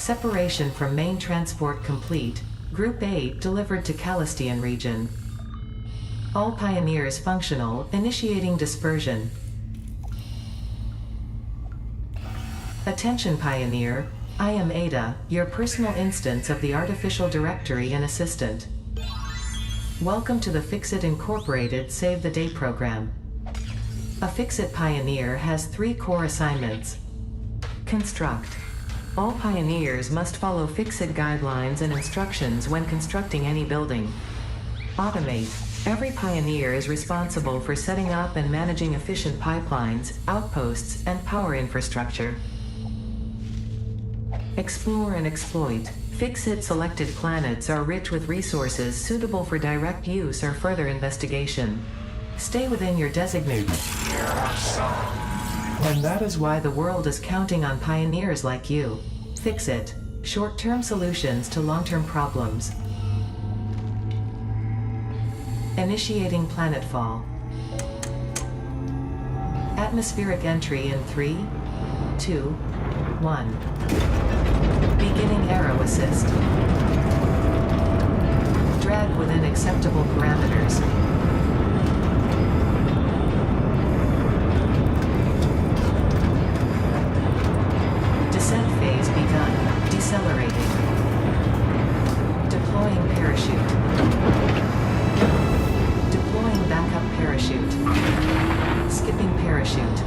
Separation from main transport complete. Group 8 delivered to Calistian region. All pioneers functional, initiating dispersion. Attention Pioneer, I am Ada, your personal instance of the Artificial Directory and Assistant. Welcome to the Fixit Incorporated Save the Day program. A Fixit Pioneer has 3 core assignments. Construct. All pioneers must follow Fixit guidelines and instructions when constructing any building. Automate. Every pioneer is responsible for setting up and managing efficient pipelines, outposts, and power infrastructure. Explore and exploit. Fixit selected planets are rich with resources suitable for direct use or further investigation. Stay within your designated. And that is why the world is counting on pioneers like you. Fixit. Short-term solutions to long-term problems. Initiating planetfall. Atmospheric entry in 3, 2, 1. Beginning aero assist. Drag within acceptable parameters. Descent phase begun. Decelerating. Deploying parachute. Deploying backup parachute. Skipping parachute.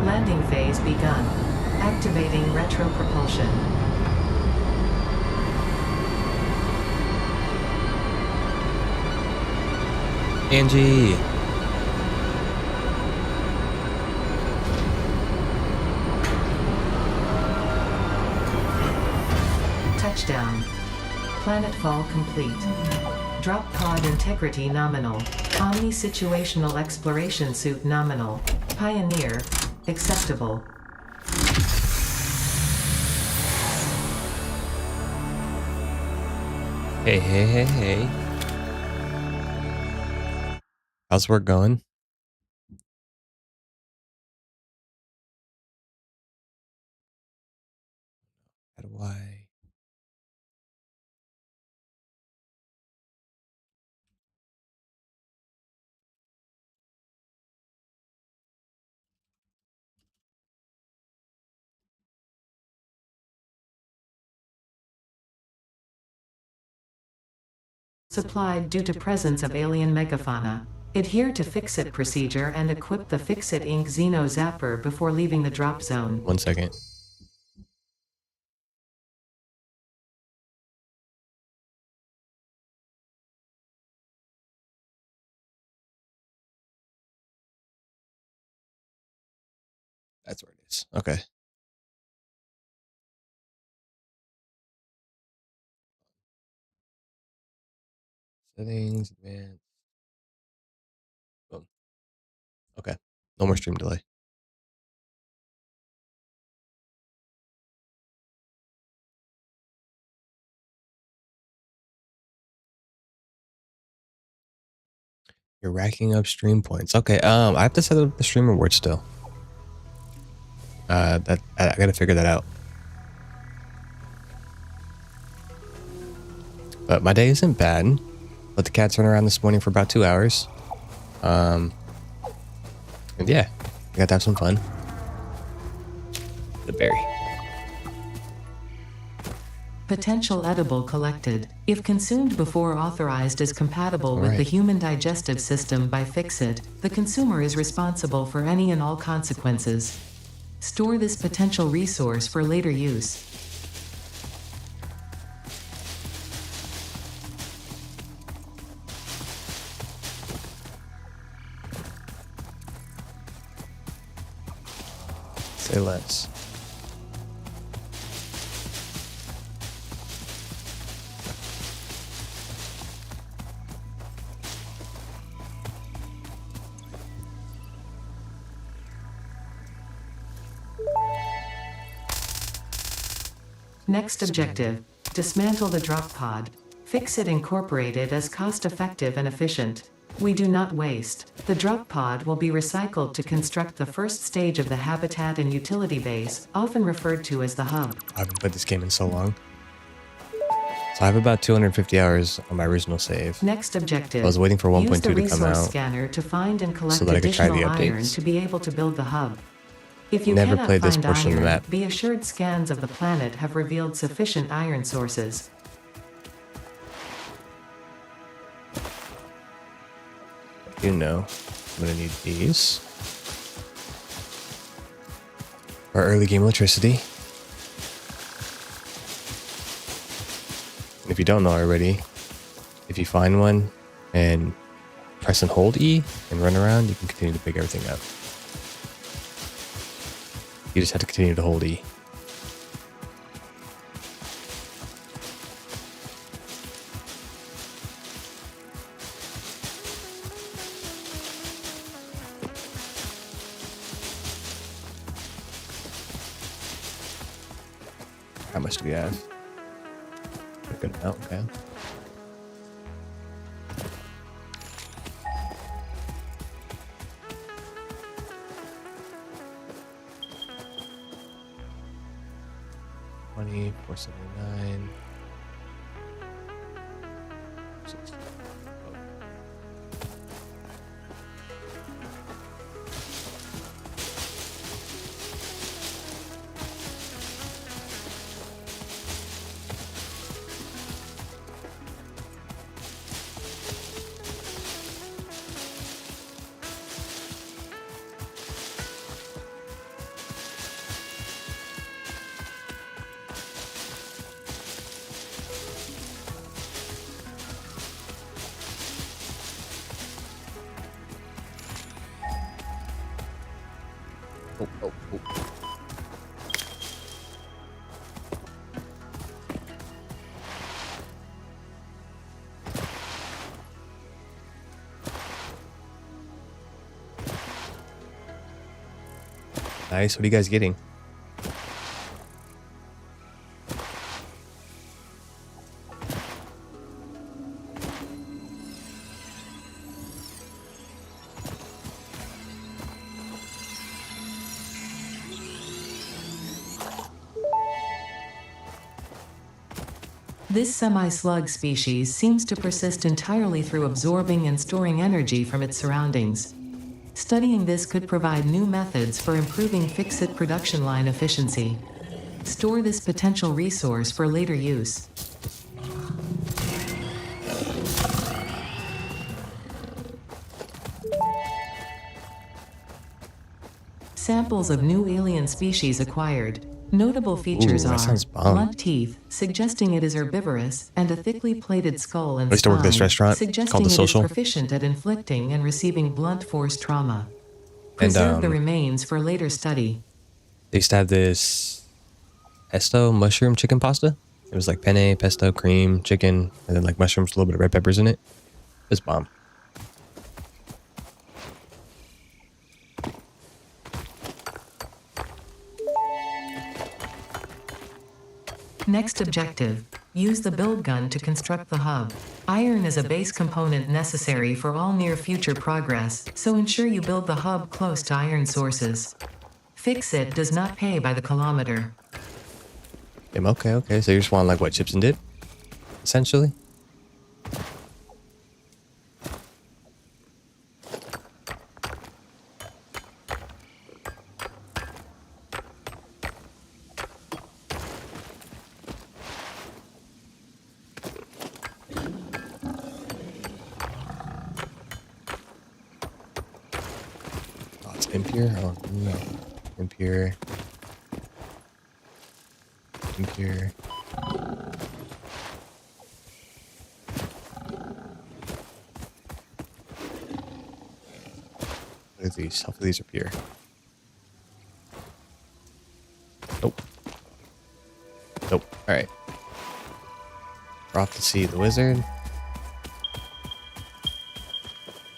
Landing phase begun. Activating retro propulsion. Angie. Touchdown. Planetfall complete. Drop pod integrity nominal. Omni situational exploration suit nominal. Pioneer. Acceptable. Hey. How's work going? How do I? Supplied due to presence of alien megafauna. Adhere to Fixit procedure and equip the Fixit Inc. Xeno Zapper before leaving the drop zone. 1 second. That's where it is. Okay. Settings, advanced. Boom. Okay. No more stream delay. You're racking up stream points. Okay. I have to set up the stream reward still. That I gotta figure that out. But my day isn't bad. Let the cats run around this morning for about 2 hours. And yeah, I got to have some fun. The berry. Potential edible collected. If consumed before authorized is compatible with the human digestive system by Fixit, the consumer is responsible for any and all consequences. Store this potential resource for later use. Say less. Next objective, dismantle the drop pod. Fixit Incorporated as cost-effective and efficient. We do not waste. The drop pod will be recycled to construct the first stage of the habitat and utility base, often referred to as the hub. I haven't played this game in so long. So I have about 250 hours on my original save. Next objective. I was waiting for 1.2 Use the to come resource out scanner to find and collect so that I could try the additional iron updates. to be able to build the hub. If you Never cannot played this find portion of the iron, map. be assured scans of the planet have revealed sufficient iron sources. You know, I'm gonna need these for early game electricity. And if you don't know already, if you find one and press and hold E and run around, you can continue to pick everything up. You just have to continue to hold E. How much do we have? A good amount, okay. $4.79. Oh. Nice. What are you guys getting? This semi-slug species seems to persist entirely through absorbing and storing energy from its surroundings. Studying this could provide new methods for improving fix-it production line efficiency. Store this potential resource for later use. Samples of new alien species acquired. Notable features Ooh, that are sounds bomb. blunt teeth, suggesting it is herbivorous, and a thickly plated skull and I used to work at this spine, restaurant suggesting called The it is Social. proficient at inflicting and receiving blunt force trauma. And, Preserve the remains for later study. They used to have this pesto mushroom chicken pasta. It was like penne, pesto, cream, chicken, and then like mushrooms, a little bit of red peppers in it. It was bomb. Next objective. Use the build gun to construct the hub. Iron is a base component necessary for all near future progress, so ensure you build the hub close to iron sources. Fix-it does not pay by the kilometer. Okay. So you just want like what, chips and dip? Essentially? Oh, it's impure? Oh no. Impure. Impure. Look at these. Hopefully these are pure. Nope. Alright. We're off to see the wizard.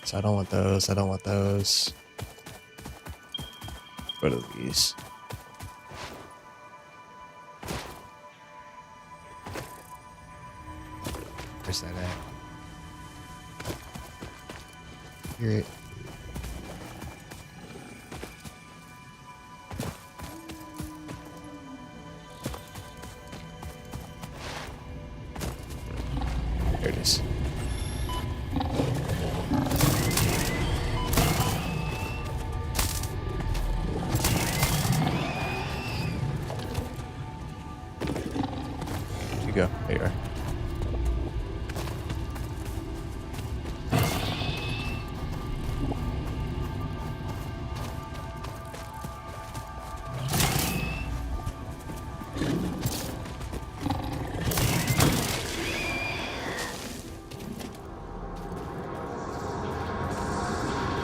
So I don't want those. Go to these. Where's that at? hear it. There it is. There you go. There you are.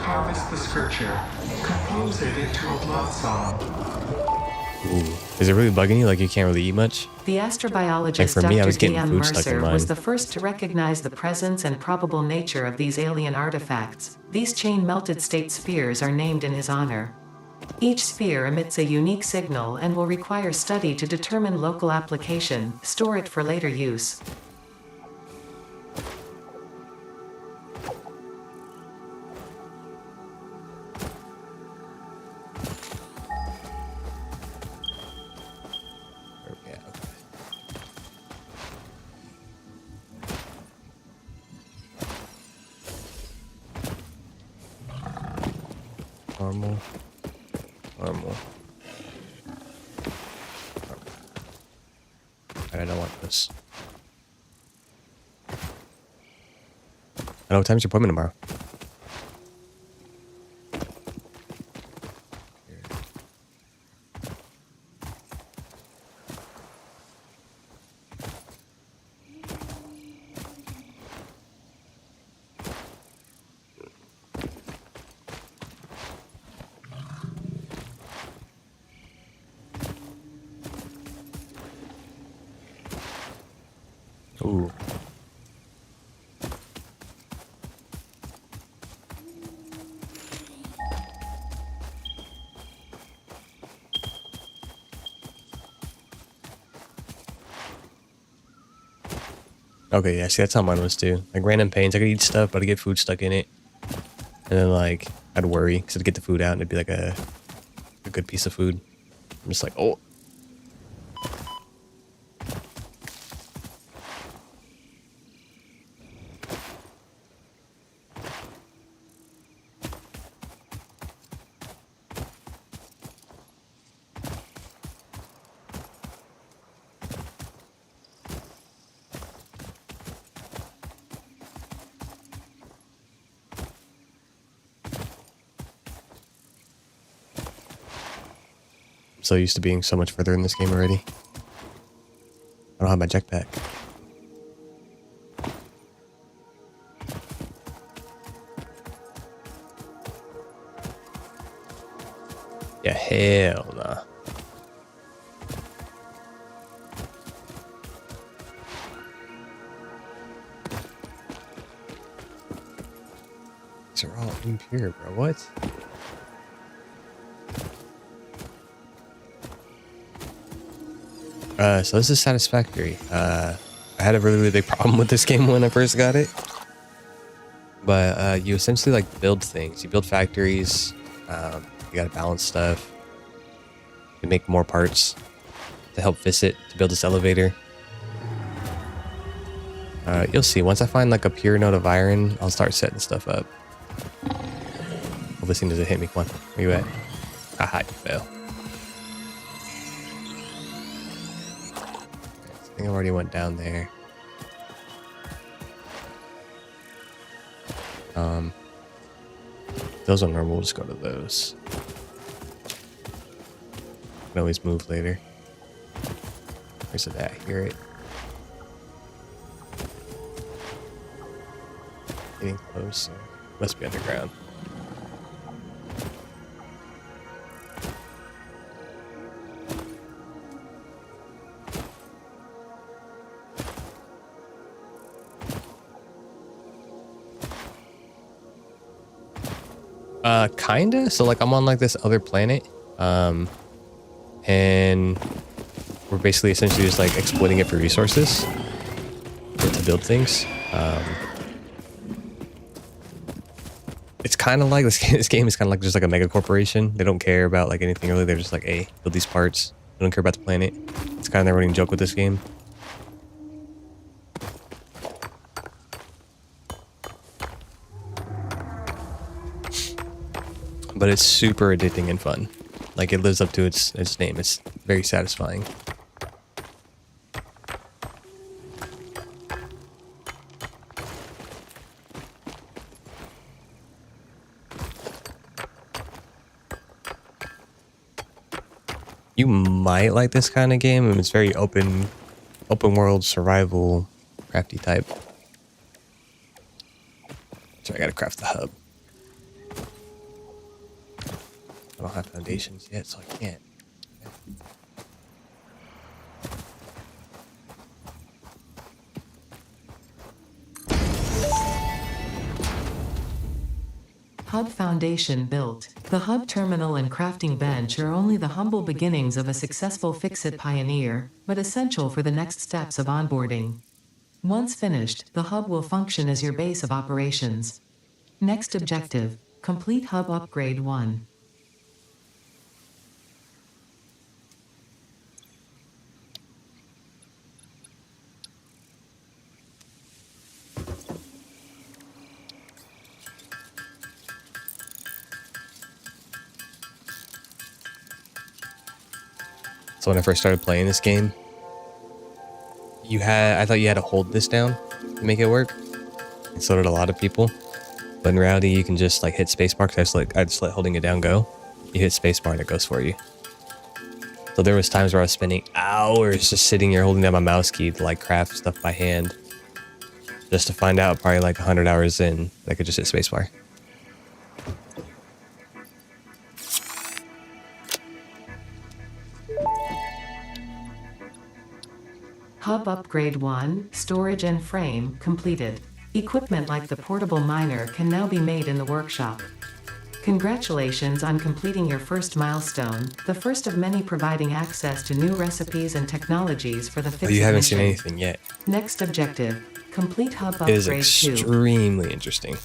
Harvest the scripture. Compose it into a blood song. Ooh. Is it really bugging you? Like you can't really eat much? The astrobiologist Like for me, I Dr. was getting D.M. food stuck in Mercer mine. was the first to recognize the presence and probable nature of these alien artifacts. These chain-melted state spheres are named in his honor. Each sphere emits a unique signal and will require study to determine local application, store it for later use. Yeah, okay. Normal. Normal. I don't want this. I know what time's your appointment tomorrow. Ooh. Okay, yeah, see, that's how mine was too. Like random pains, I could eat stuff, but I'd get food stuck in it. And then, like, I'd worry because I'd get the food out and it'd be like a good piece of food. I'm just like, oh. I'm so used to being so much further in this game already. I don't have my jetpack. Yeah, hell nah. These are all impure, bro. What? So this is satisfactory. I had a really big problem with this game when I first got it. But you essentially like build things. You build factories. You gotta balance stuff. You make more parts to help Visit to build this elevator. You'll see. Once I find like a pure note of iron, I'll start setting stuff up. Well, this thing doesn't hit me. Come on. Where you at? Haha, you fail. I think I already went down there. Those are normal. We'll just go to those. Can always move later. Where's it at? Hear it. Getting closer. Must be underground. Kinda. So like I'm on like this other planet, and we're basically essentially just like exploiting it for resources to build things. It's kind of like this game is kind of like just like a mega corporation. They don't care about like anything really. They're just like, hey, build these parts. They don't care about the planet. It's kind of their running joke with this game. But it's super addicting and fun. Like it lives up to its name. It's very satisfying. You might like this kind of game. I mean, it's very open world survival crafty type. So I gotta craft the hub. I don't have foundations yet, so I can't. Hub foundation built. The hub terminal and crafting bench are only the humble beginnings of a successful Fixit pioneer, but essential for the next steps of onboarding. Once finished, the hub will function as your base of operations. Next objective, complete hub upgrade 1. So when I first started playing this game, I thought you had to hold this down to make it work. And so did a lot of people. But in reality, you can just like hit spacebar, because I just let holding it down go. You hit spacebar and it goes for you. So there was times where I was spending hours just sitting here holding down my mouse key to like craft stuff by hand. Just to find out probably like 100 hours in, I could just hit spacebar. Hub upgrade 1, storage and frame, completed. Equipment like the portable miner can now be made in the workshop. Congratulations on completing your first milestone, the first of many providing access to new recipes and technologies for the Fixit You haven't mission. seen anything yet. Next objective, complete hub It is upgrade 2. extremely interesting.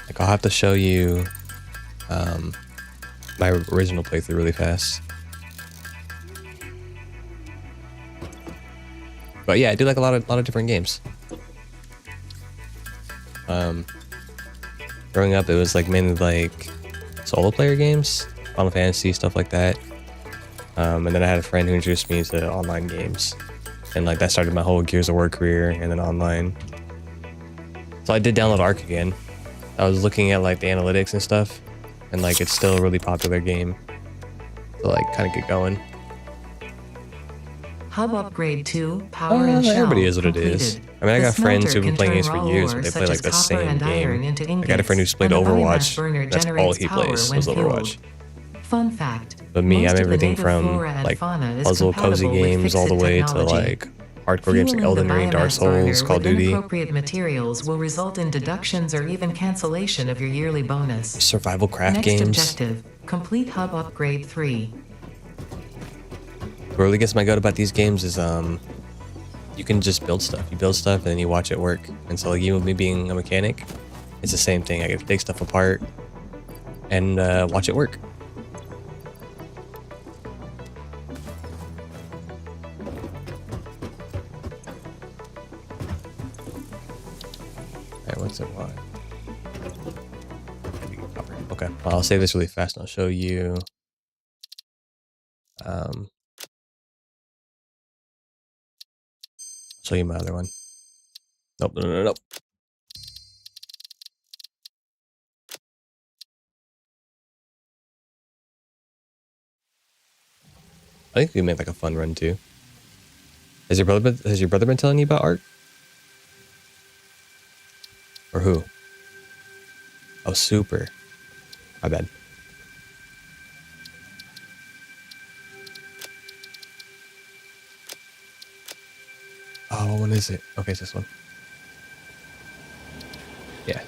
Like I'll have to show you my original playthrough really fast. But yeah, I do like a lot of different games. Growing up, it was like mainly like solo player games, Final Fantasy, stuff like that. And then I had a friend who introduced me to online games, and like that started my whole Gears of War career, and then online. So I did download Ark again. I was looking at like the analytics and stuff, and like it's still a really popular game to like kind of get going. Hub upgrade 2, power and shell, Everybody is what it completed. is. I mean, I The got friends smelter who've been can playing turn games for raw years, ore but they such play like as the copper same and iron game. into I got a friend who's ingots, played and the Overwatch. biomass burner That's all generates he power plays when was Overwatch. fueled. Fun fact. But me, most I'm of the everything native from flora and like fauna is puzzle, cozy compatible with games all the Fixit way to technology. like hardcore games like Fueling the Elden Ring, Dark biomass burner Souls, Call of with Duty. inappropriate materials will result in deductions or even cancellation of your yearly bonus. Survival craft Next games. objective, complete hub upgrade 3. What really gets my goat about these games is you can just build stuff. You build stuff and then you watch it work. And so like even me being a mechanic, it's the same thing. I get to take stuff apart and watch it work. Alright, what's it want? Okay, well, I'll save this really fast and I'll show you show you my other one. Nope, nope. I think we made like a fun run too. Has your brother been telling you about Ark? Or who? Oh, Super. My bad. Oh, what one is it? Okay, it's this one. Yeah.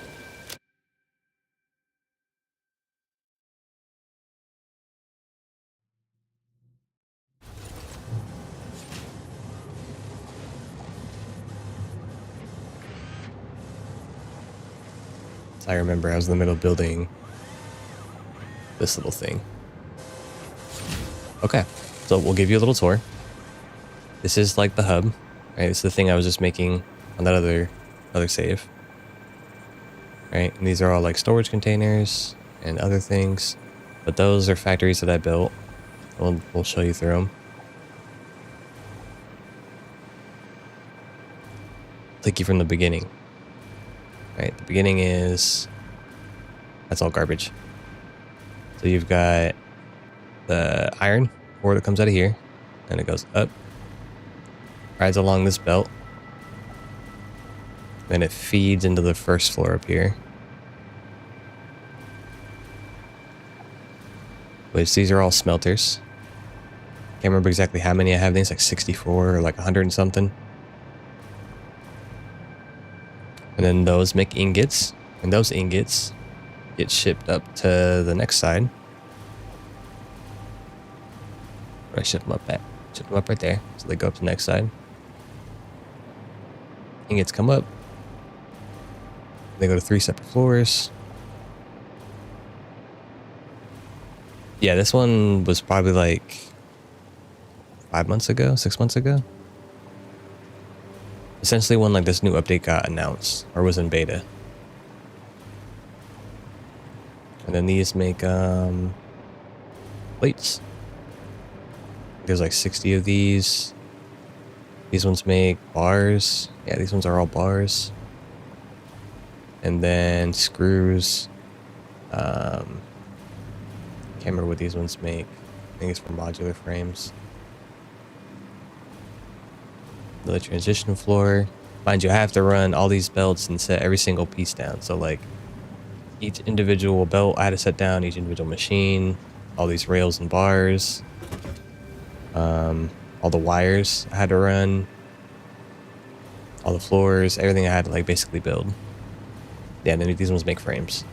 I remember I was in the middle of building this little thing. Okay, so we'll give you a little tour. This is like the hub, right? This is the thing I was just making on that other save, right? And these are all like storage containers and other things, but those are factories that I built. We'll show you through them. Take you from the beginning, right? The beginning is, that's all garbage. So you've got the iron ore that comes out of here, and it goes up, rides along this belt, then it feeds into the first floor up here, which these are all smelters. Can't remember exactly how many I have. I think it's like 64 or like 100 and something. And then those make ingots, and those ingots get shipped up to the next side. Where I ship them up at? Ship them up right there, so they go up to the next side. Ingots come up. They go to 3 separate floors. Yeah, this one was probably like 5 months ago, 6 months ago. Essentially when like this new update got announced or was in beta. And then these make plates. There's like 60 of these. These ones make bars. Yeah, these ones are all bars. And then screws. Can't remember what these ones make. I think it's for modular frames. The transition floor. Mind you, I have to run all these belts and set every single piece down. So like each individual belt I had to set down, each individual machine, all these rails and bars, all the wires I had to run, all the floors, everything I had to like basically build. Yeah, and then these ones make frames,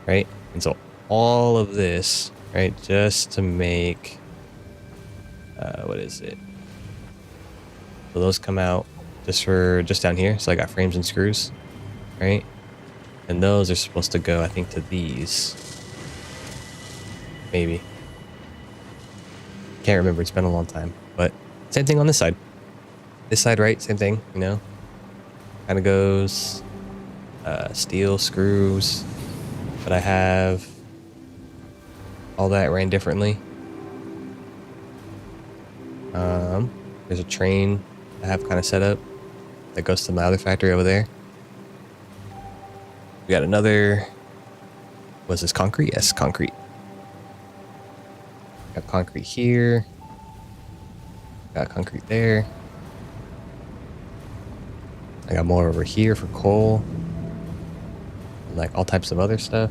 right? And so all of this, right, just to make, what is it? So those come out just down here. So I got frames and screws, right? And those are supposed to go, I think, to these. Maybe. Can't remember. It's been a long time. But same thing on this side. This side, right? Same thing, you know? Kind of goes steel, screws. But I have all that ran differently. There's a train I have kind of set up that goes to my other factory over there. We got another, was this concrete? Yes, concrete. Got concrete here. Got concrete there. I got more over here for coal. And like all types of other stuff.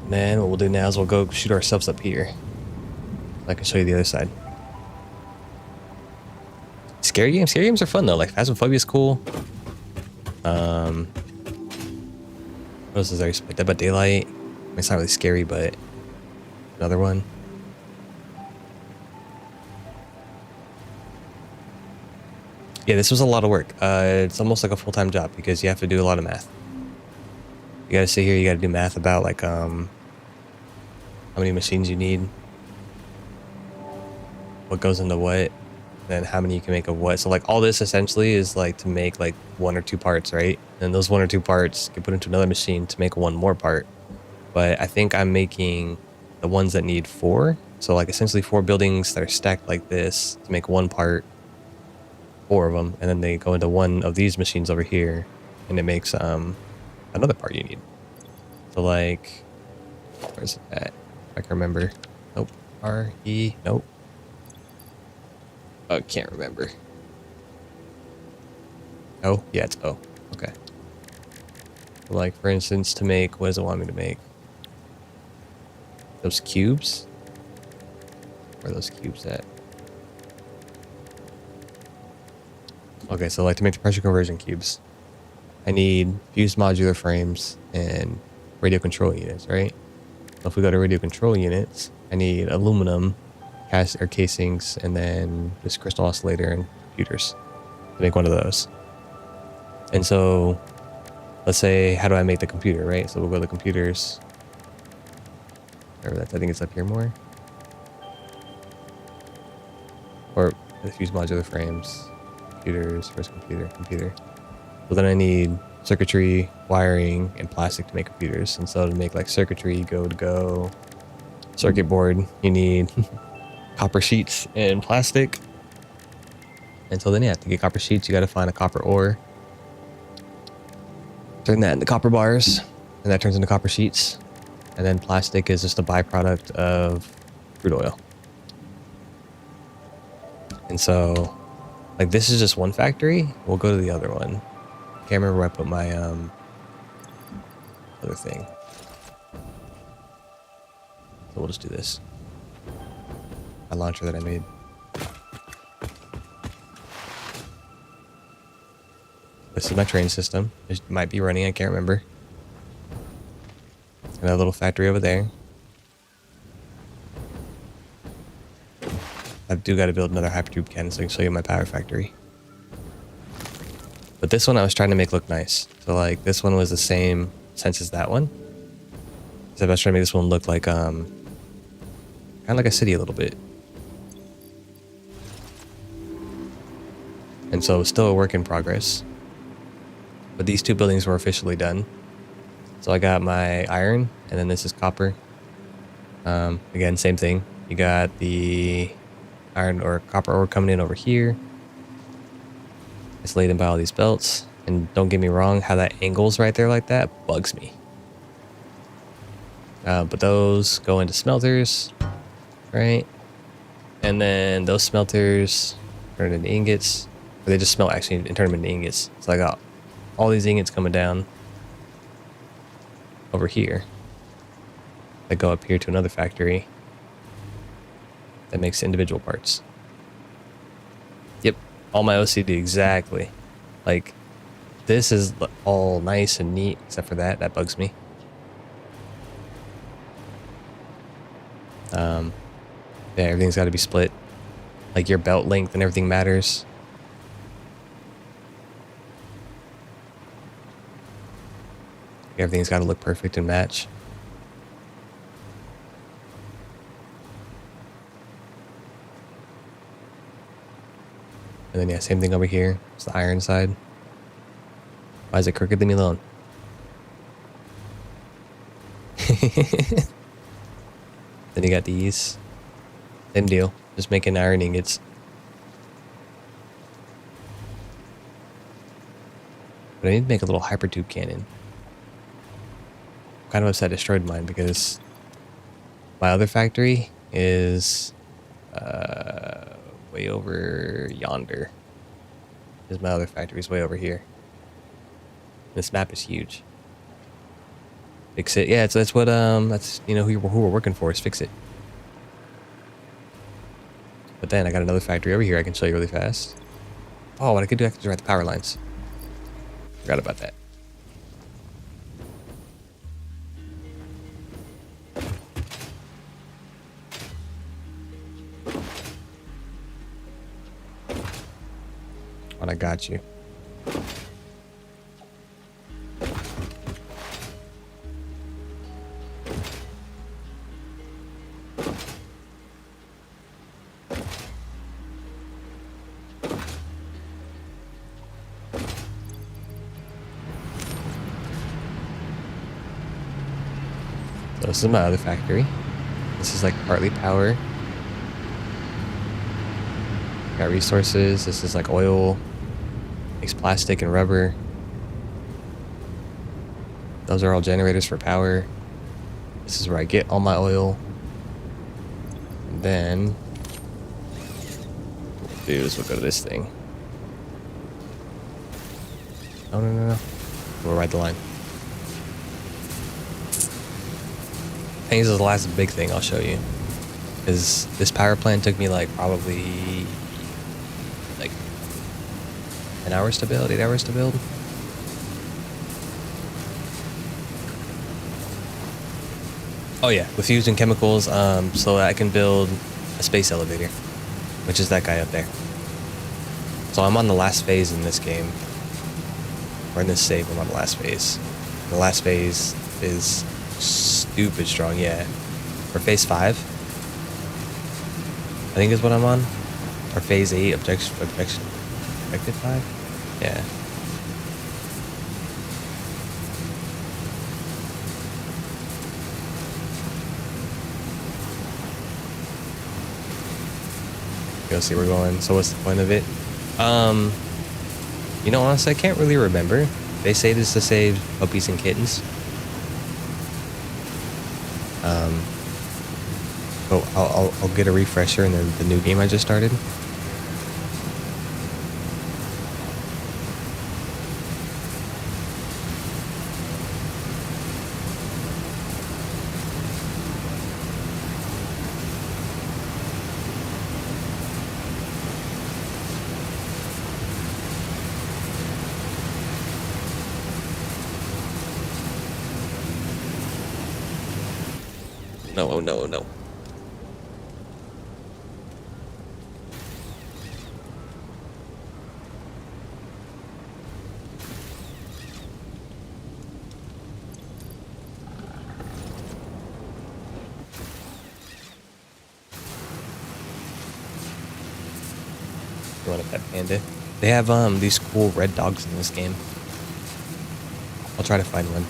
And then what we'll do now is we'll go shoot ourselves up here. I can show you the other side. Scary games are fun though. Like Phasmophobia is cool. What else is there? Like Dead by Daylight. I mean, it's not really scary, but another one. Yeah, this was a lot of work. It's almost like a full-time job because you have to do a lot of math. You gotta sit here, you gotta do math about like how many machines you need, what goes into what, and how many you can make of what. So like all this essentially is like to make like 1 or 2 parts, right? And those 1 or 2 parts get put into another machine to make 1 more part. But I think I'm making the ones that need 4. So like essentially 4 buildings that are stacked like this to make 1 part, 4 of them, and then they go into one of these machines over here, and it makes another part you need. So like, where's it at? If I can remember. Nope. R-E. Nope. Oh, can't remember. Oh, yeah, it's O. Okay. So like, for instance, to make, what does it want me to make? Those cubes? Where are those cubes at? Okay, so like to make the pressure conversion cubes, I need fused modular frames and radio control units, right? So if we go to radio control units, I need aluminum casings and then this crystal oscillator and computers to make one of those. And so let's say, how do I make the computer, right? So we'll go to computers. Or that's, I think it's up here more. Or diffuse modular frames, computers, first computer. So then I need circuitry, wiring, and plastic to make computers. And so to make like circuitry, go, circuit board, you need copper sheets and plastic. And so then, yeah, to get copper sheets, you got to find a copper ore. Turn that into copper bars, and that turns into copper sheets. And then plastic is just a byproduct of crude oil. And so, like, this is just one factory. We'll go to the other one. Can't remember where I put my other thing. So we'll just do this. My launcher that I made. This is my train system. It might be running, I can't remember. Another little factory over there. I do got to build another hypertube cannon so I can show you my power factory. But this one I was trying to make look nice. So like this one was the same sense as that one. So I was trying to make this one look like kind of like a city a little bit. And so it's still a work in progress. But these two buildings were officially done. So I got my iron, and then this is copper. Again, same thing. You got the iron or copper ore coming in over here. It's laid in by all these belts. And don't get me wrong, how that angles right there like that bugs me. But those go into smelters, right? And then those smelters turn into ingots. Or they just smelt actually and turn them into ingots. So I got all these ingots coming down over here that go up here to another factory that makes individual parts. Yep, all my OCD exactly. Like this is all nice and neat except for that bugs me. Yeah, everything's got to be split. Like your belt length and everything matters. Everything's got to look perfect and match. And then yeah, same thing over here. It's the iron side. Why is it crooked? Leave me alone. Then you got these. Same deal. Just making iron ingots. But I need to make a little hypertube cannon. Kind of upset I destroyed mine because my other factory is way over yonder. Is my other factory is way over here. This map is huge. Fix it. Yeah, that's what that's you know who we're working for is Fix It. But then I got another factory over here I can show you really fast. Oh, what I could do, I could write the power lines. Forgot about that. What I got you. So this is my other factory. This is like partly power. Got resources. This is like oil. Makes plastic and rubber. Those are all generators for power. This is where I get all my oil. And then what we'll do is we'll go to this thing. Oh no. We'll ride the line. I think this is the last big thing I'll show you. Is this power plant took me like probably like 10 hours to build, 8 hours to build. Oh yeah, with using chemicals, so that I can build a space elevator, which is that guy up there. So I'm on the last phase in this game. We're in this save. I'm on the last phase. The last phase is stupid strong, yeah. Or phase 5, I think is what I'm on. Or phase 8, objective 5? Yeah. You'll see we're going. So what's the point of it? You know, honestly, I can't really remember. They say this to save puppies and kittens. So I'll get a refresher in the new game I just started. No, oh no, no. You want a pet panda? They have these cool red dogs in this game. I'll try to find one.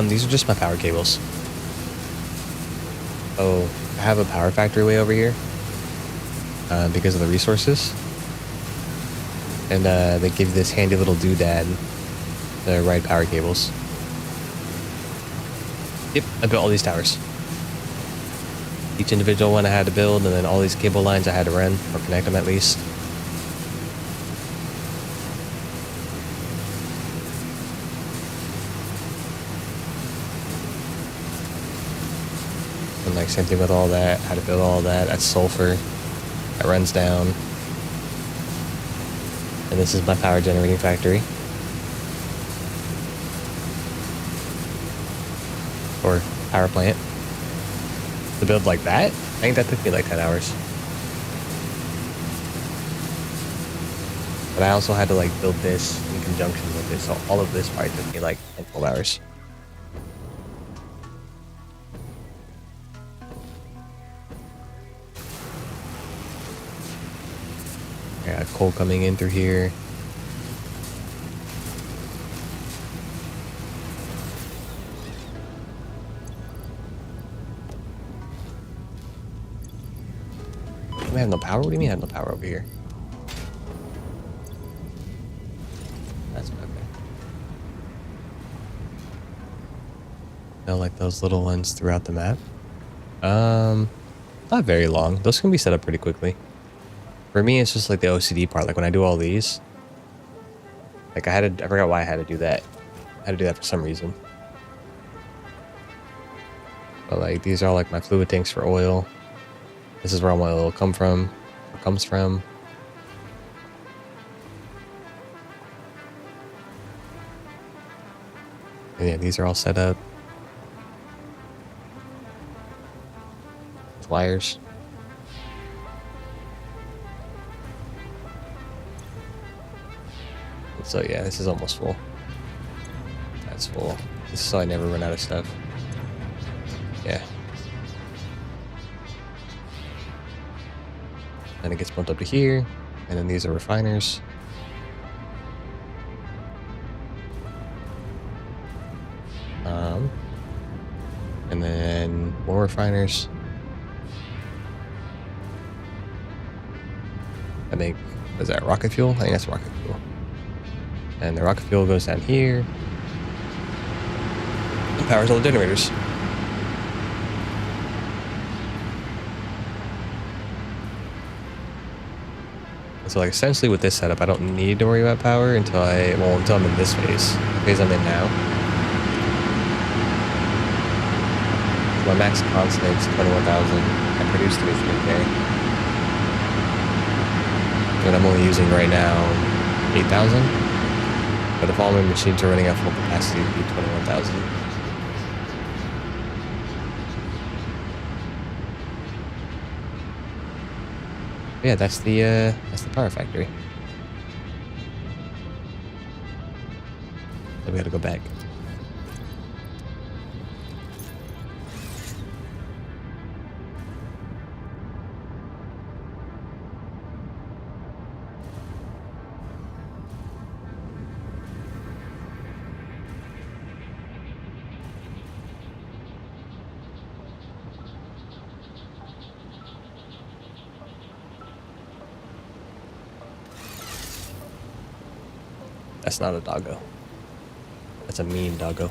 These are just my power cables. Oh, I have a power factory way over here because of the resources. And they give you this handy little doodad to ride power cables. Yep, I built all these towers. Each individual one I had to build, and then all these cable lines I had to run, or connect them at least. And like same thing with all that, how to build all that. That's sulfur that runs down. And this is my power generating factory. Or power plant. To build like that, I think that took me like 10 hours. But I also had to like build this in conjunction with this, so all of this probably took me like 10, 12 hours. I got coal coming in through here. We have no power? What do you mean I have no power over here? That's okay. No, like those little ones throughout the map. Not very long. Those can be set up pretty quickly. For me, it's just like the OCD part. Like when I do all these, like I forgot why I had to do that. I had to do that for some reason. But like these are like my fluid tanks for oil. This is where all my oil comes from. And yeah, these are all set up with wires. So yeah, this is almost full. That's full. This is so I never run out of stuff. Yeah. Then it gets pumped up to here, and then these are refiners. refiners. I think, is that rocket fuel? I think that's rocket fuel. And the rocket fuel goes down here. And powers all the generators. So like essentially with this setup, I don't need to worry about power until I'm in this phase. The phase I'm in now. My max constant's 21,000. I produce 3K. And I'm only using right now 8,000. But if all my machines are running at full capacity, it would be 21,000. Yeah, that's the power factory. So we gotta go back. That's not a doggo. That's a mean doggo.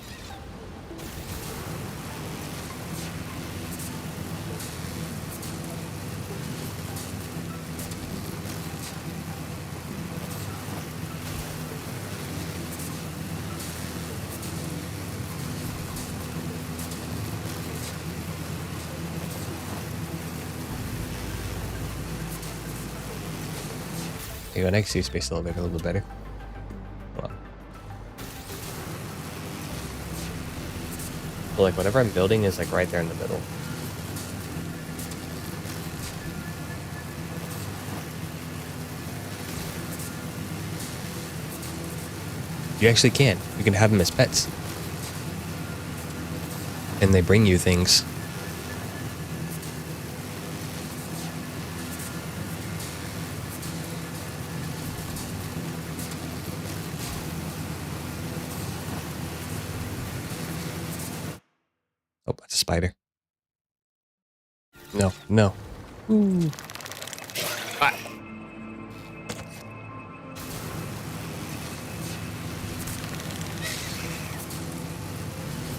There you go, next to space elevator a little bit better. So like whatever I'm building is like right there in the middle. You actually can. You can have them as pets. And they bring you things. Oh, that's a spider. No, no. Ooh. Ah.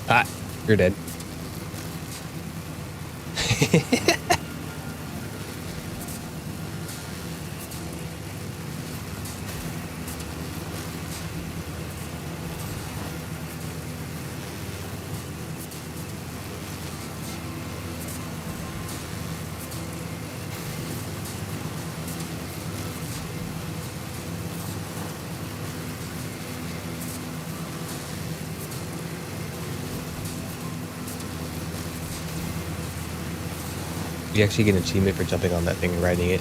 Ah, you're dead. You actually get an achievement for jumping on that thing and riding it.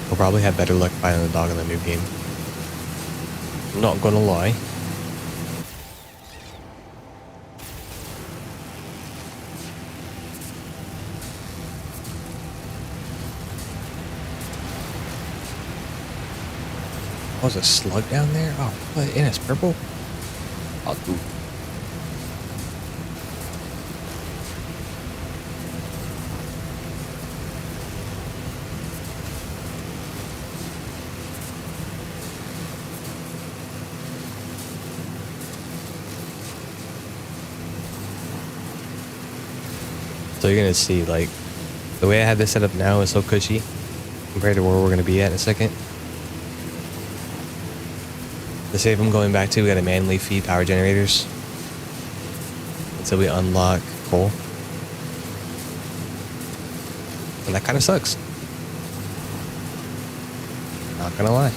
We'll probably have better luck finding the dog in the new game. I'm not gonna lie. Oh, there's a slug down there? Oh, what? And it's purple? Oh, ooh. So you're gonna see, like, the way I have this set up now is so cushy. compared to where we're going to be at in a second. The save I'm going back to, we got to manually feed power generators until we unlock coal. And that kind of sucks. Not gonna lie.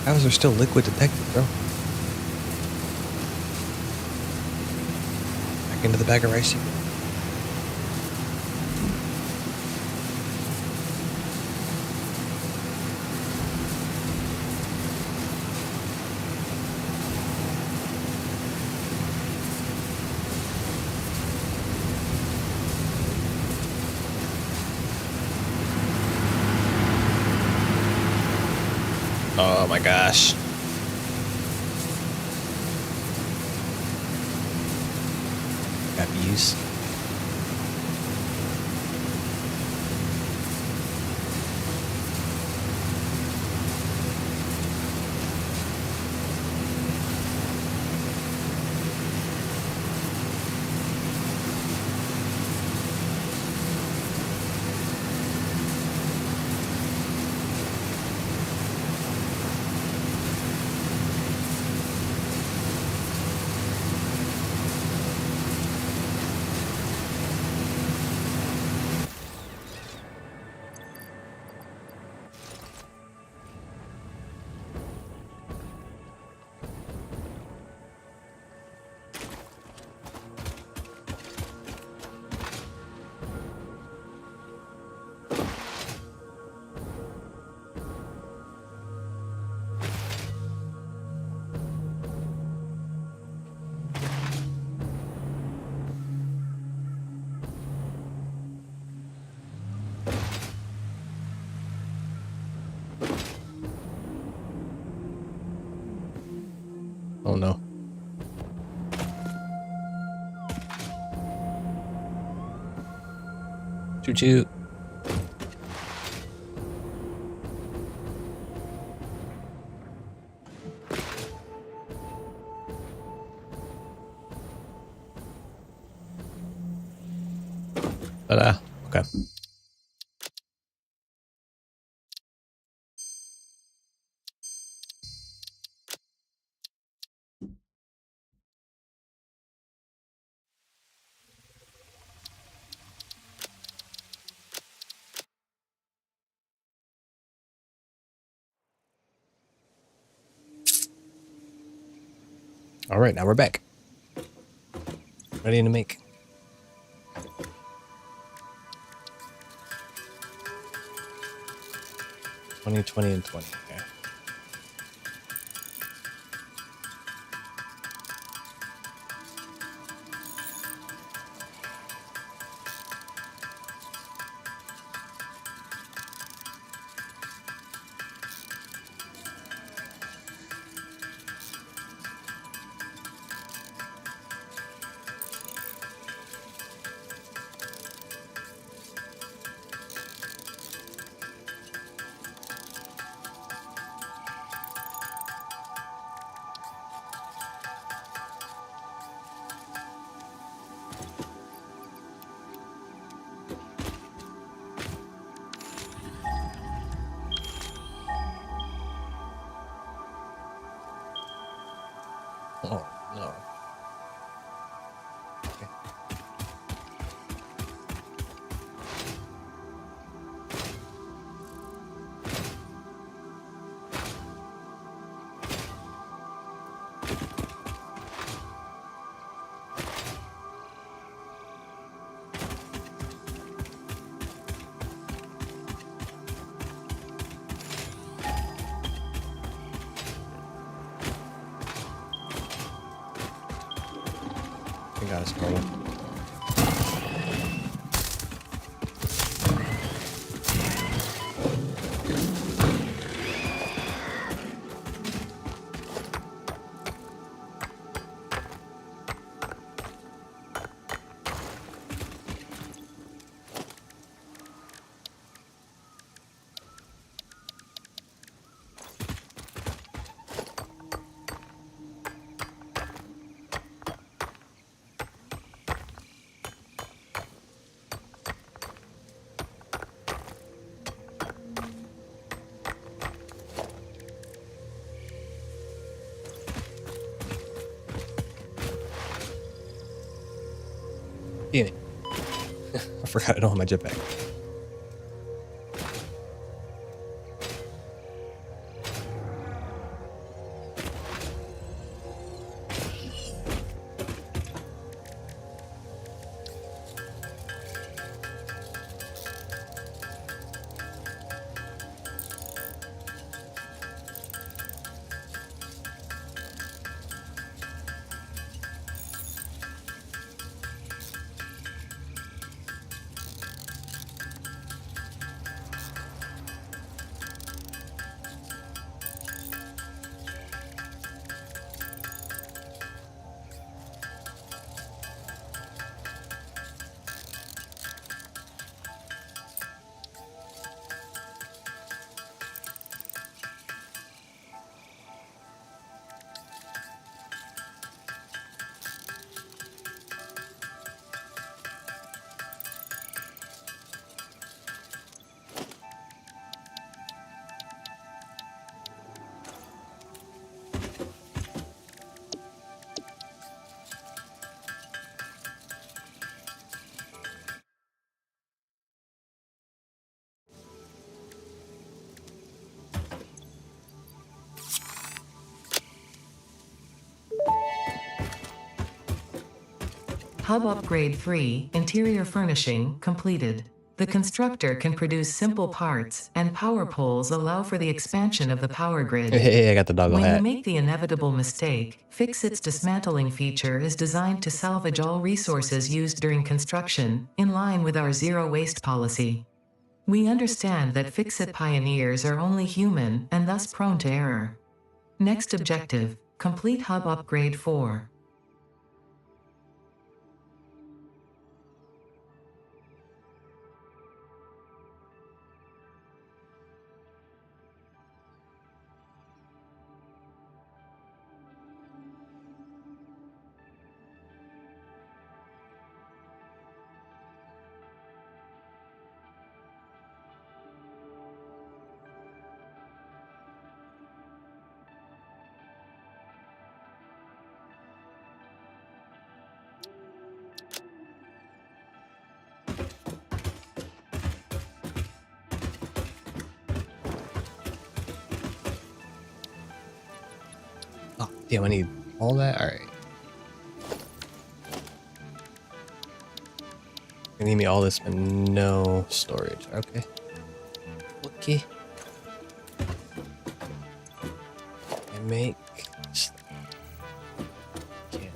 How is there still liquid detected, bro? Back into the bag of rice. Oh my gosh. Got bees. Oh no. Shoot you. Okay. All right, now we're back. Ready to make. $20, $20, and $20. Okay. Oh no. Okay. I got us, Carla. forgot I don't have my jetpack. Hub Upgrade 3, Interior Furnishing, completed. The constructor can produce simple parts, and power poles allow for the expansion of the power grid. Hey, I got the doggo When you hat. make the inevitable mistake, Fixit's dismantling feature is designed to salvage all resources used during construction, in line with our zero waste policy. We understand that Fixit pioneers are only human and thus prone to error. Next objective, complete Hub Upgrade 4. Oh, damn, I need all that? Alright. You need me all this, but no storage. Okay. Okay. I make... Can't.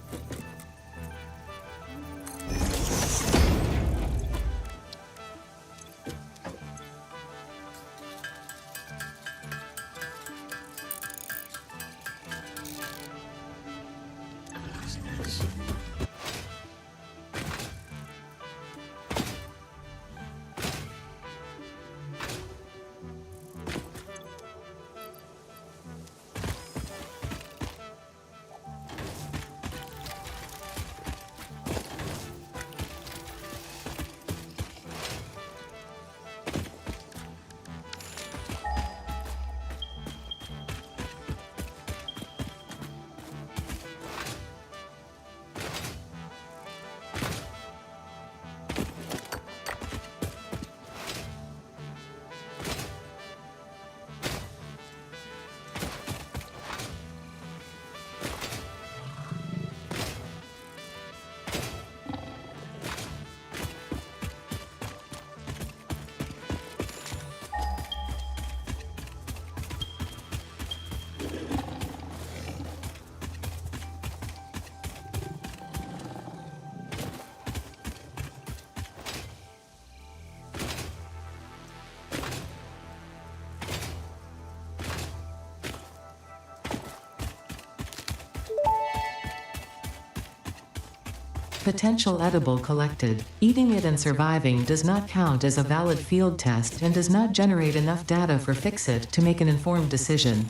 Potential edible collected. Eating it and surviving does not count as a valid field test and does not generate enough data for Fixit to make an informed decision.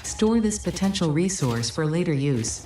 Store this potential resource for later use.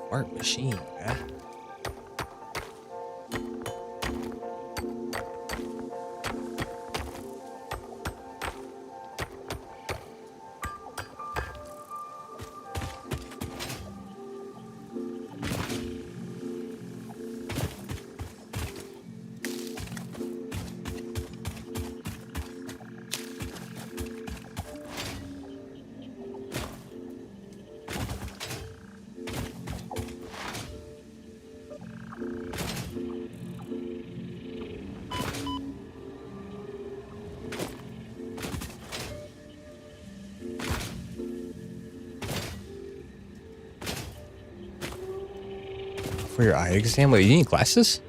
Smart machine, yeah. For your eye exam? Wait, you need glasses?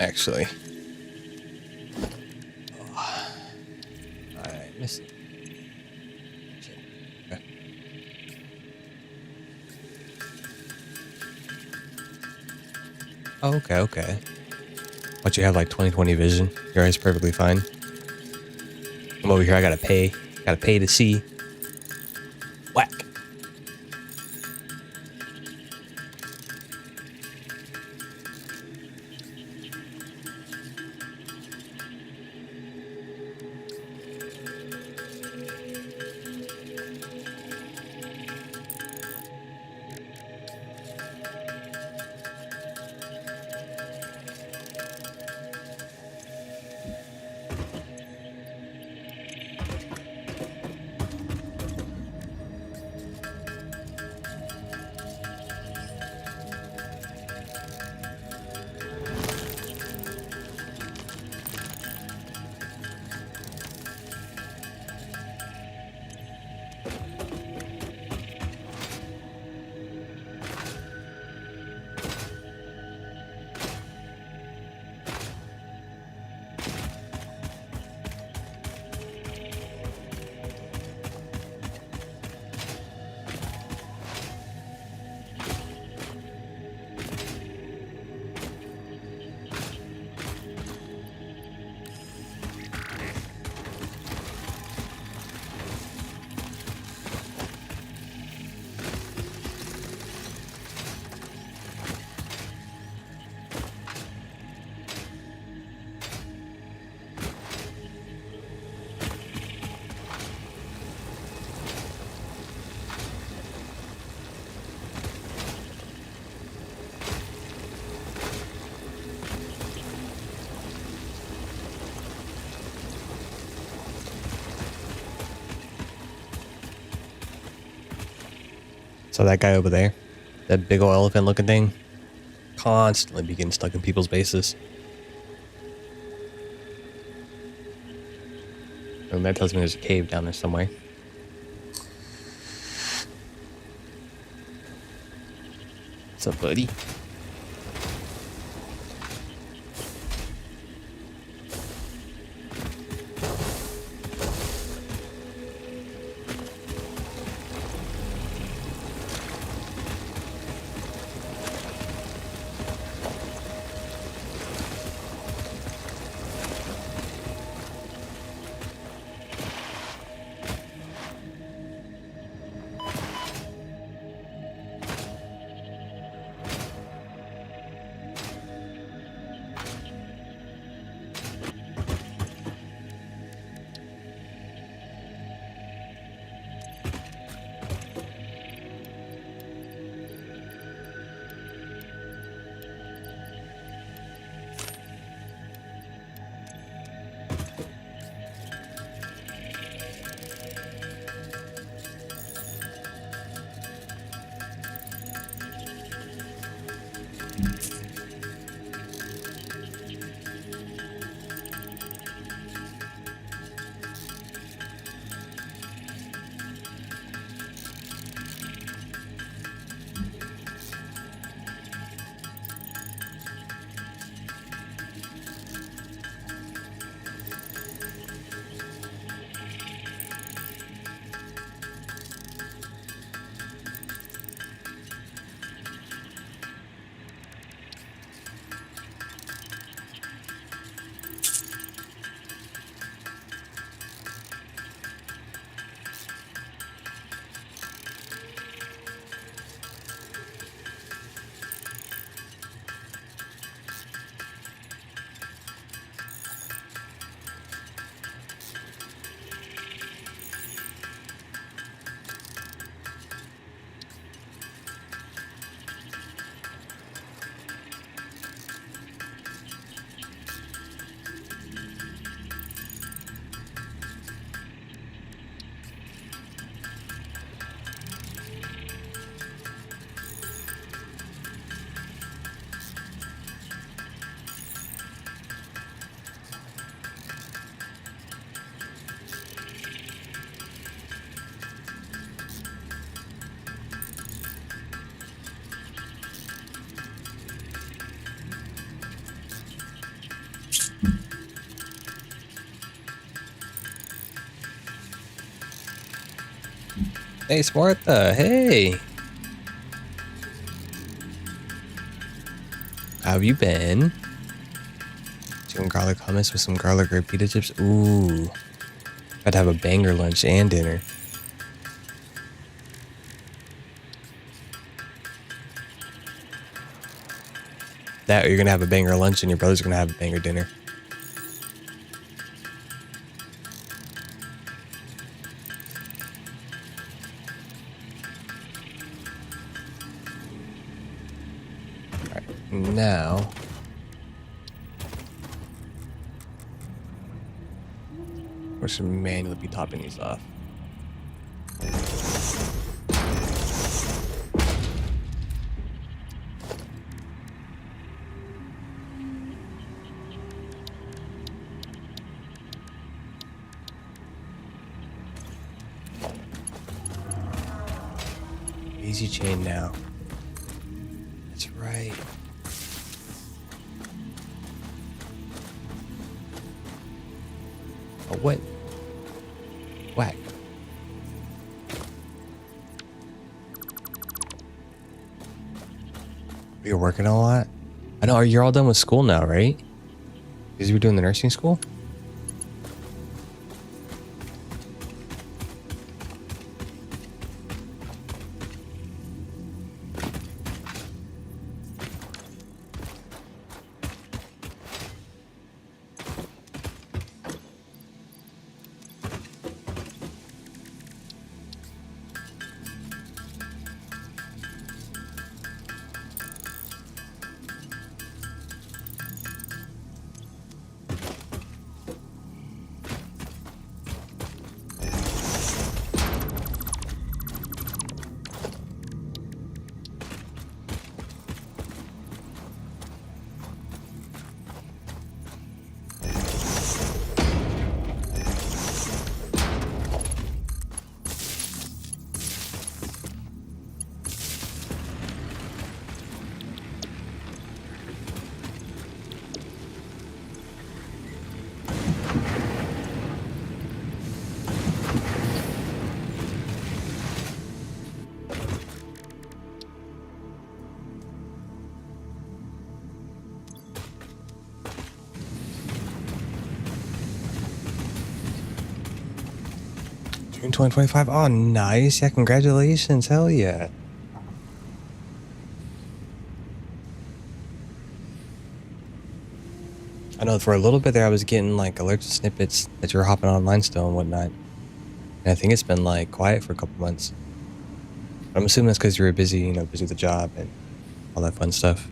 Actually. Oh, I missed it. Okay. Oh, okay. But you have like 20/20 vision. Your eyes perfectly fine. I'm over here. I gotta pay. Gotta pay to see. Whack. So that guy over there, that big old elephant looking thing, constantly be getting stuck in people's bases. And that tells me there's a cave down there somewhere. What's up, buddy? Hey, Smartha. Hey. How have you been? Chicken garlic hummus with some garlic or pita chips. Ooh. I'd have a banger lunch and dinner. That or you're gonna have a banger lunch and your brother's gonna have a banger dinner. Alright, now we should manually be topping these off. Easy chain now. That's right. Oh, what? Whack. You're working a lot? I know, you're all done with school now, right? Because you were doing the nursing school? June 2025. Oh, nice. Yeah, congratulations. Hell yeah. I know for a little bit there, I was getting like alert snippets that you were hopping online still and whatnot. And I think it's been like quiet for a couple months. But I'm assuming that's because you were busy, you know, busy with the job and all that fun stuff.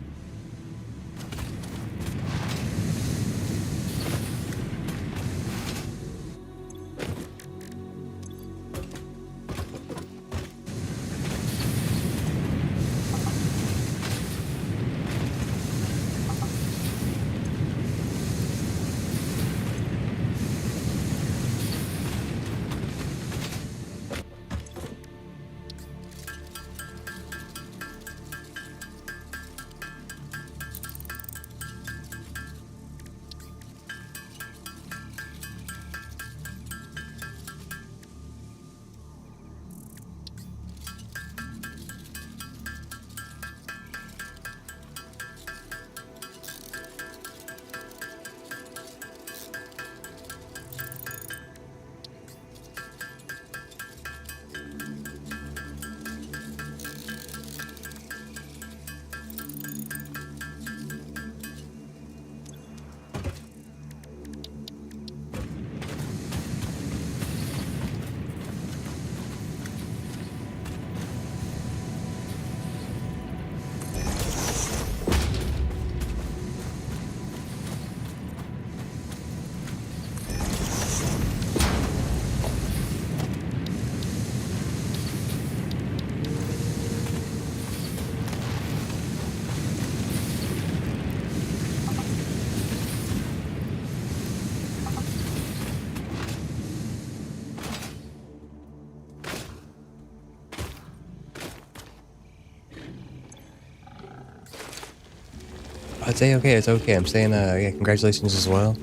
I'd say okay, it's okay. I'm saying yeah, congratulations as well.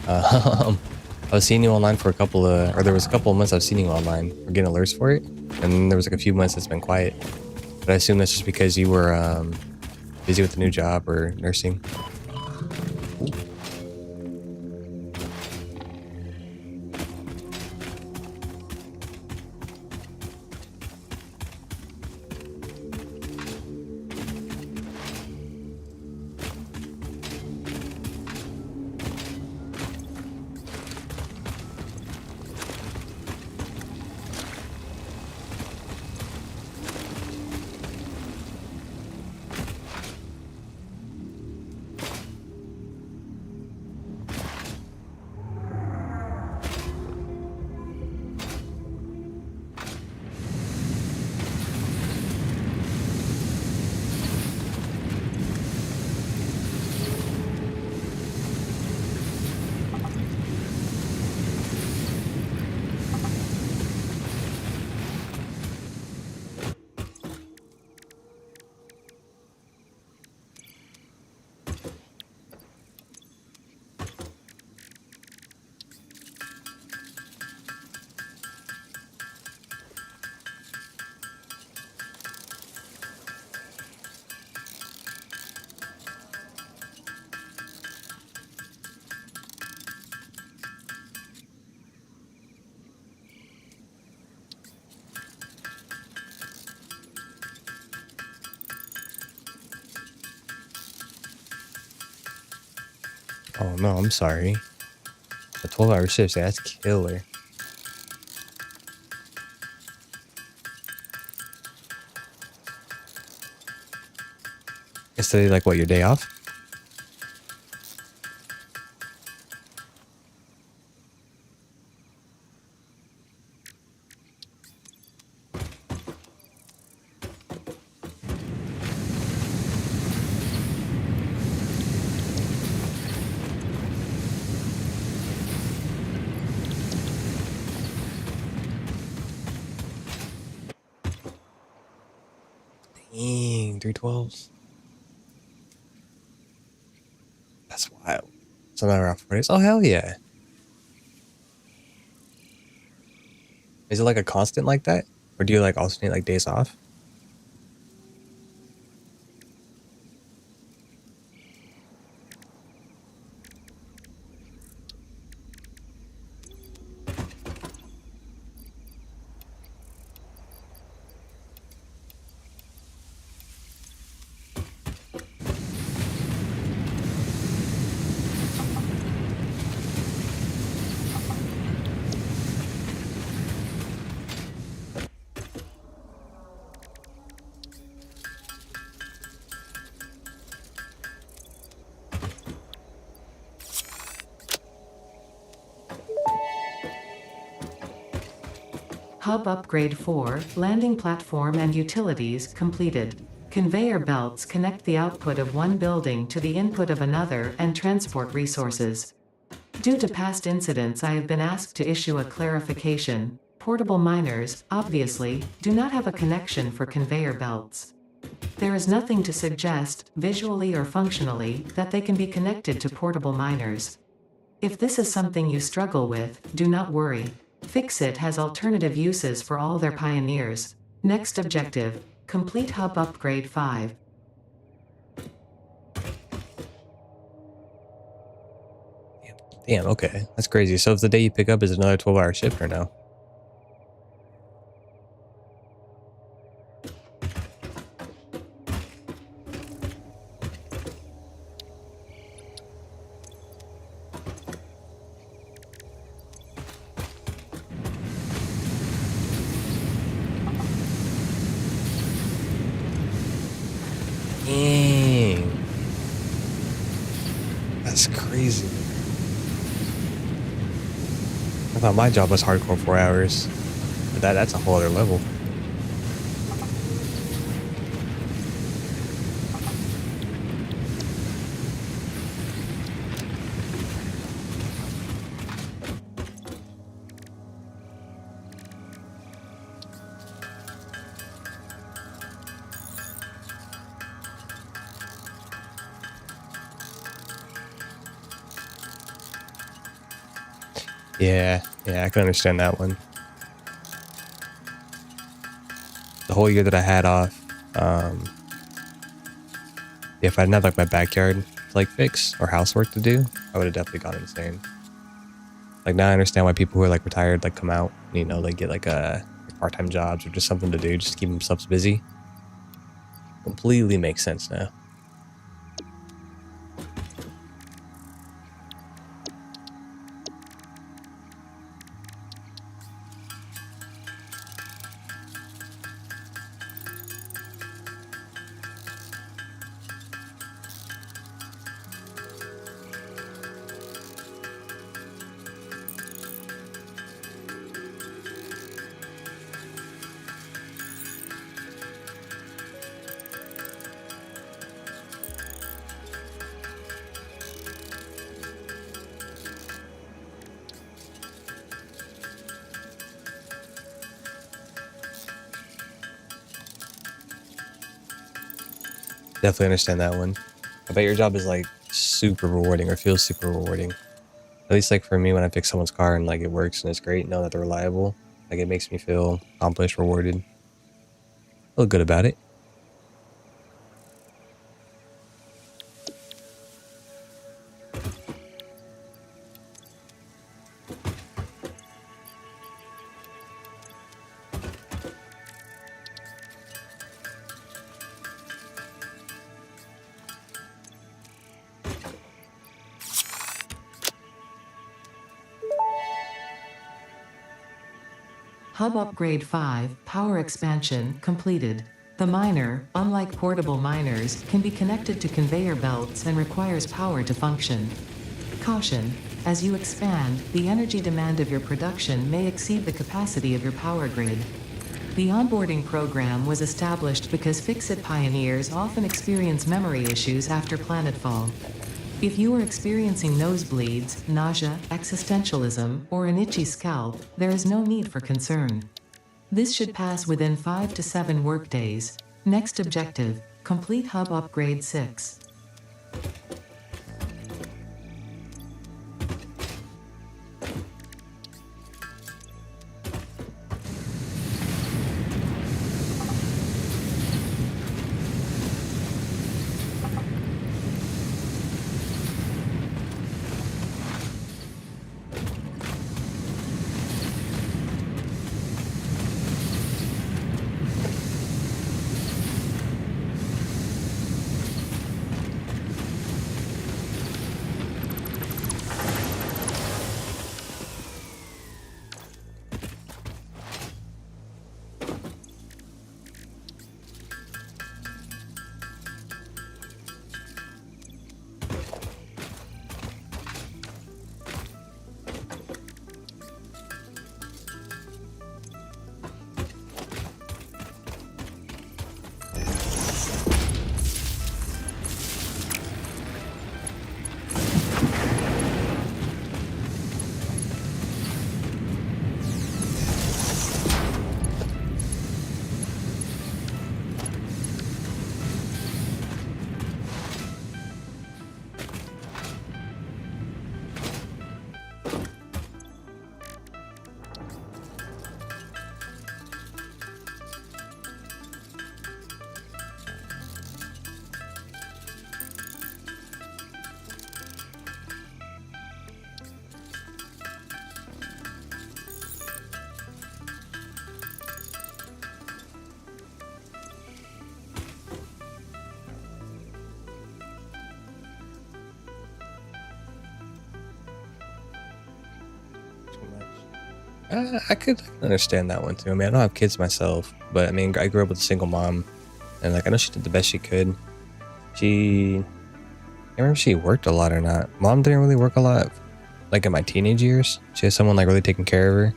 I was seeing you online for a couple of, or there was a couple of months I was seeing you online. We're getting alerts for it. and there was like a few months that's been quiet. But I assume that's just because you were busy with the new job or nursing. Oh no, I'm sorry. The 12-hour shifts, yeah, that's killer. Yesterday, like what, your day off? Dang, 312s. That's wild. It's another off race. Oh hell yeah. Is it like a constant like that? Or do you like alternate like days off? Hub Upgrade 4, Landing Platform and Utilities completed. Conveyor belts connect the output of one building to the input of another and transport resources. Due to past incidents, I have been asked to issue a clarification. Portable miners, obviously, do not have a connection for conveyor belts. There is nothing to suggest, visually or functionally, that they can be connected to portable miners. If this is something you struggle with, do not worry. Fixit has alternative uses for all their pioneers. Next objective, complete Hub Upgrade 5. Damn, okay. That's crazy. So if the day you pick up is another 12-hour shift or no? Dang. That's crazy. I thought my job was hardcore 4 hours. But that's a whole other level. Yeah, I can understand that one. whole year that I had off, if I didn't have like my backyard to like fix or housework to do, I would have definitely gone insane. Like now I understand why people who are like retired like come out, you know, they get like a part-time jobs or just something to do just to keep themselves busy. Completely makes sense now. Definitely understand that one. I bet your job is like super rewarding or feels super rewarding. At least like for me, when I fix someone's car and like it works and it's great, know that they're reliable. Like it makes me feel accomplished, rewarded. Feel good about it. Hub Upgrade 5, Power Expansion, completed. The miner, unlike portable miners, can be connected to conveyor belts and requires power to function. Caution: as you expand, the energy demand of your production may exceed the capacity of your power grid. The onboarding program was established because Fixit pioneers often experience memory issues after planetfall. If you are experiencing nosebleeds, nausea, existentialism, or an itchy scalp, there is no need for concern. This should pass within 5 to 7 workdays. Next objective: complete Hub Upgrade 6. I could understand that one too. I mean, I don't have kids myself, but I mean, I grew up with a single mom, and like I know she did the best she could. I can't remember if she worked a lot or not. Mom didn't really work a lot, like in my teenage years. She had someone like really taking care of her.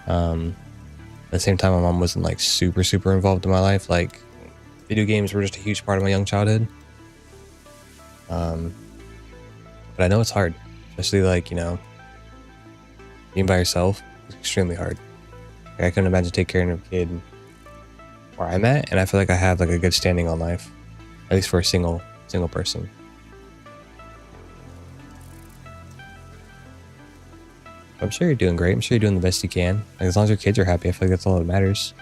At the same time, my mom wasn't like super involved in my life. Like, video games were just a huge part of my young childhood. But I know it's hard, especially like, you know, being by yourself. It's extremely hard. Like, I couldn't imagine taking care of a kid where I'm at, and I feel like I have like a good standing on life, at least for a single person. I'm sure you're doing great. I'm sure you're doing the best you can. Like, as long as your kids are happy, I feel like that's all that matters.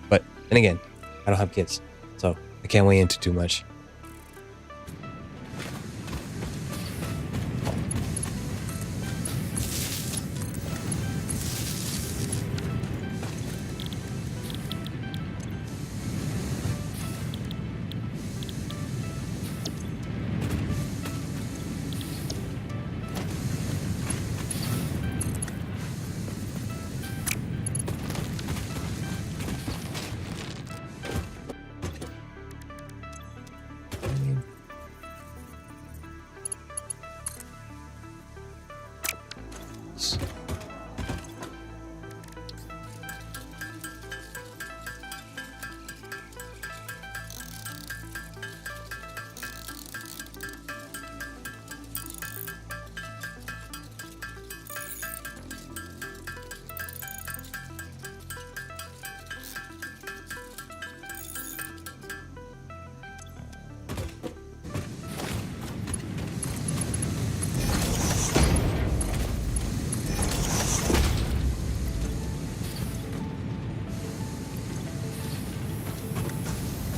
But And again, I don't have kids, so I can't weigh into too much.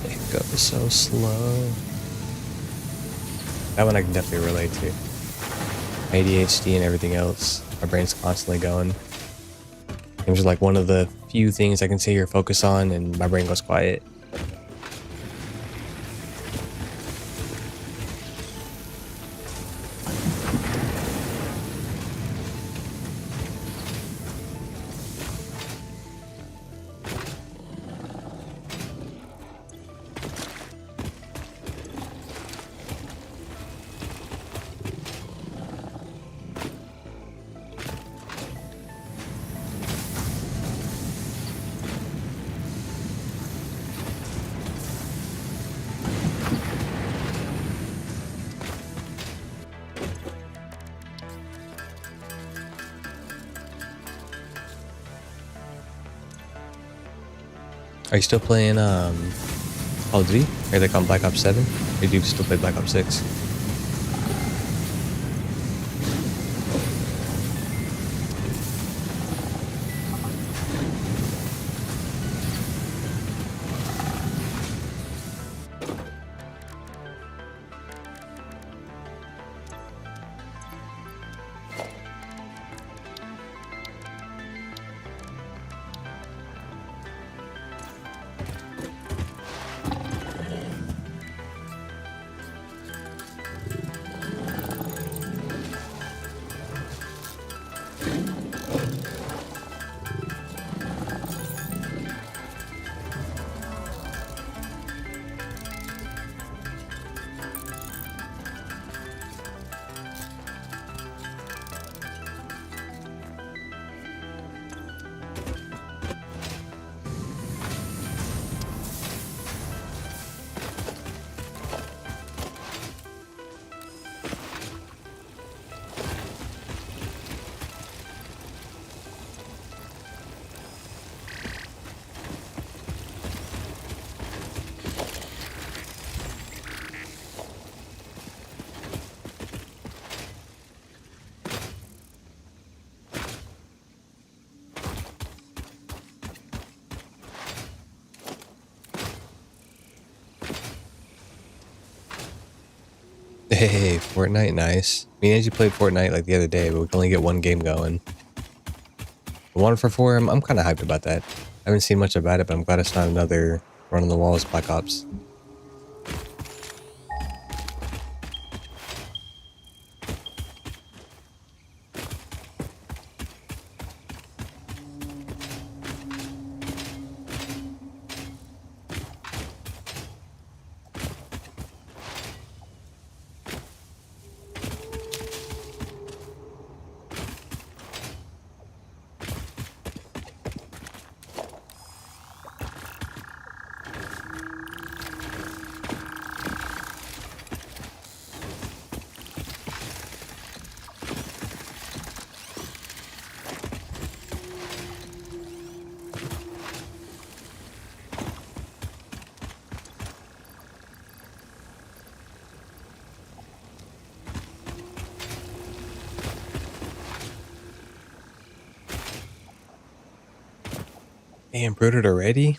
It goes so slow. That one I can definitely relate to. ADHD and everything else. My brain's constantly going. Games are like one of the few things I can sit here focus on and my brain goes quiet. Are you still playing Call of Duty? Are they called Black Ops 7? Or do you still play Black Ops 6? Hey, Fortnite, nice. Me and Angie played Fortnite like the other day, but we can only get one game going. 1 for 4, I'm kind of hyped about that. I haven't seen much about it, but I'm glad it's not another run on the walls Black Ops. They improved it already?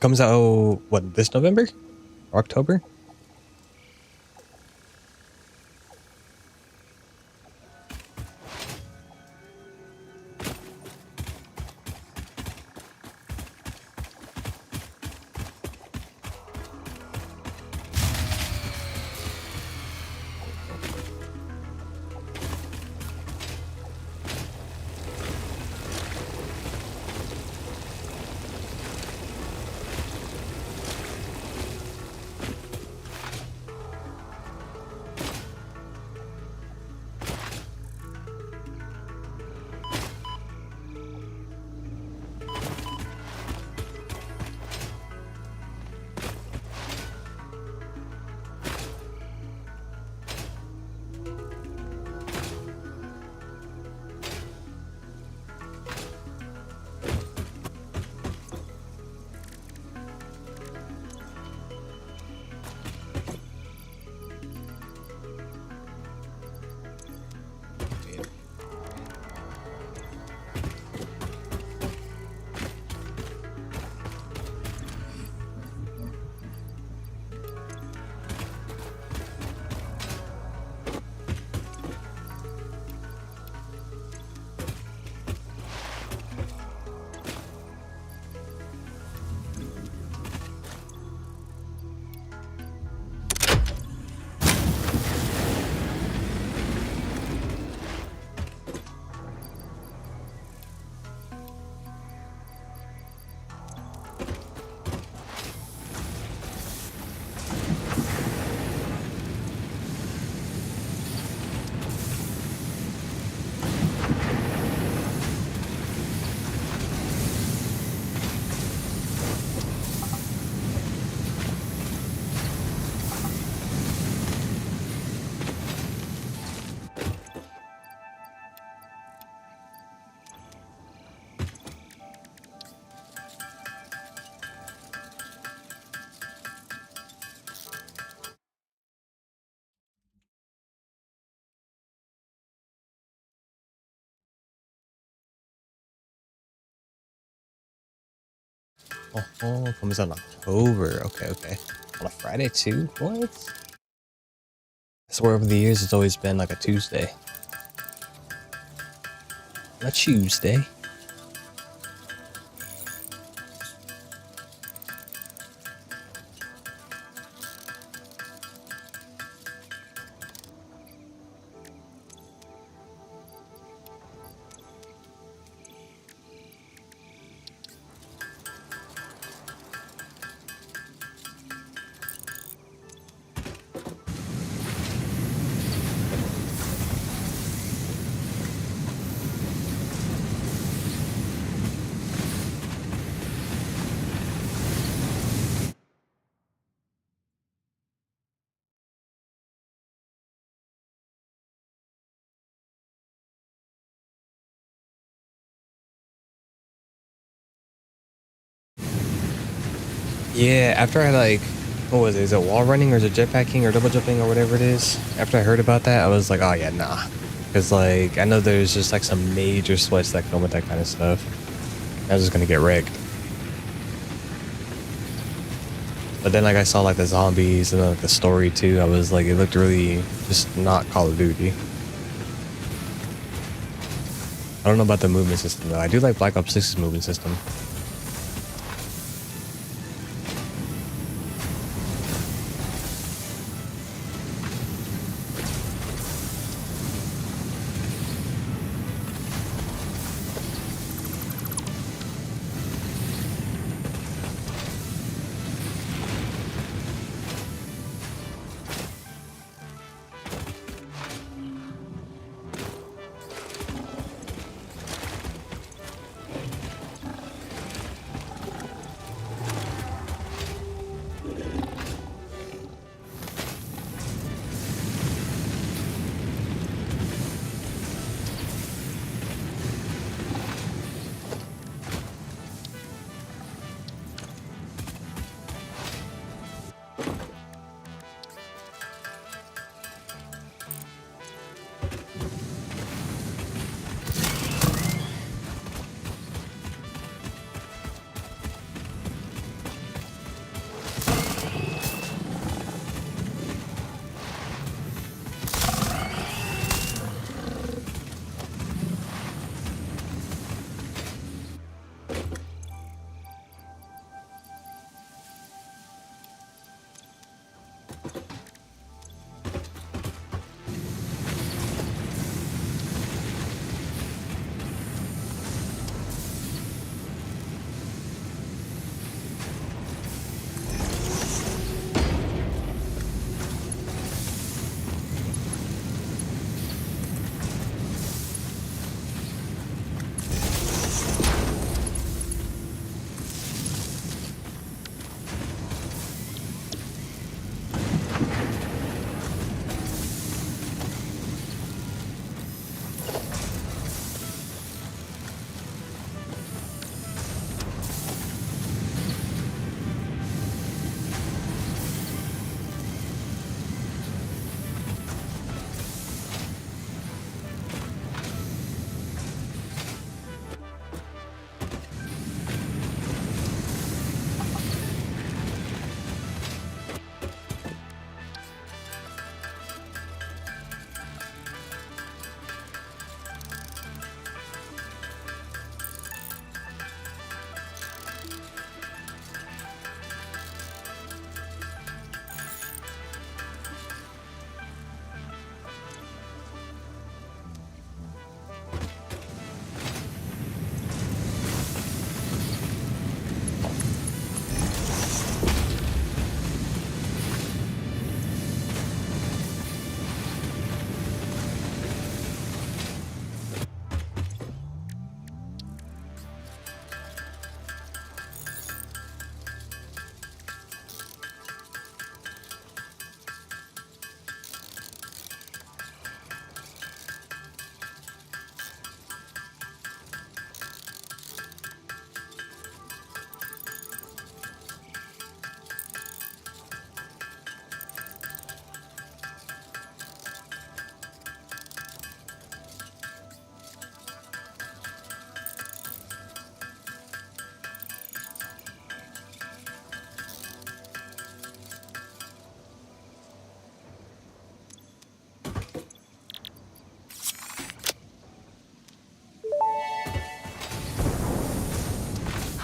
Comes out, what, this November? Or October? Oh, comes out in October. Okay, okay. On a Friday too? What? I swear over the years it's always been like a Tuesday. A Tuesday? Yeah, after I like, what was it? Is it wall running or is it jetpacking or double jumping or whatever it is? After I heard about that, I was like, oh yeah, nah. Because like, I know there's just like some major sweats that come with that kind of stuff. I was just gonna get wrecked. But then like I saw like the zombies and like the story too. I was like, it looked really just not Call of Duty. I don't know about the movement system though. I do like Black Ops 6's movement system.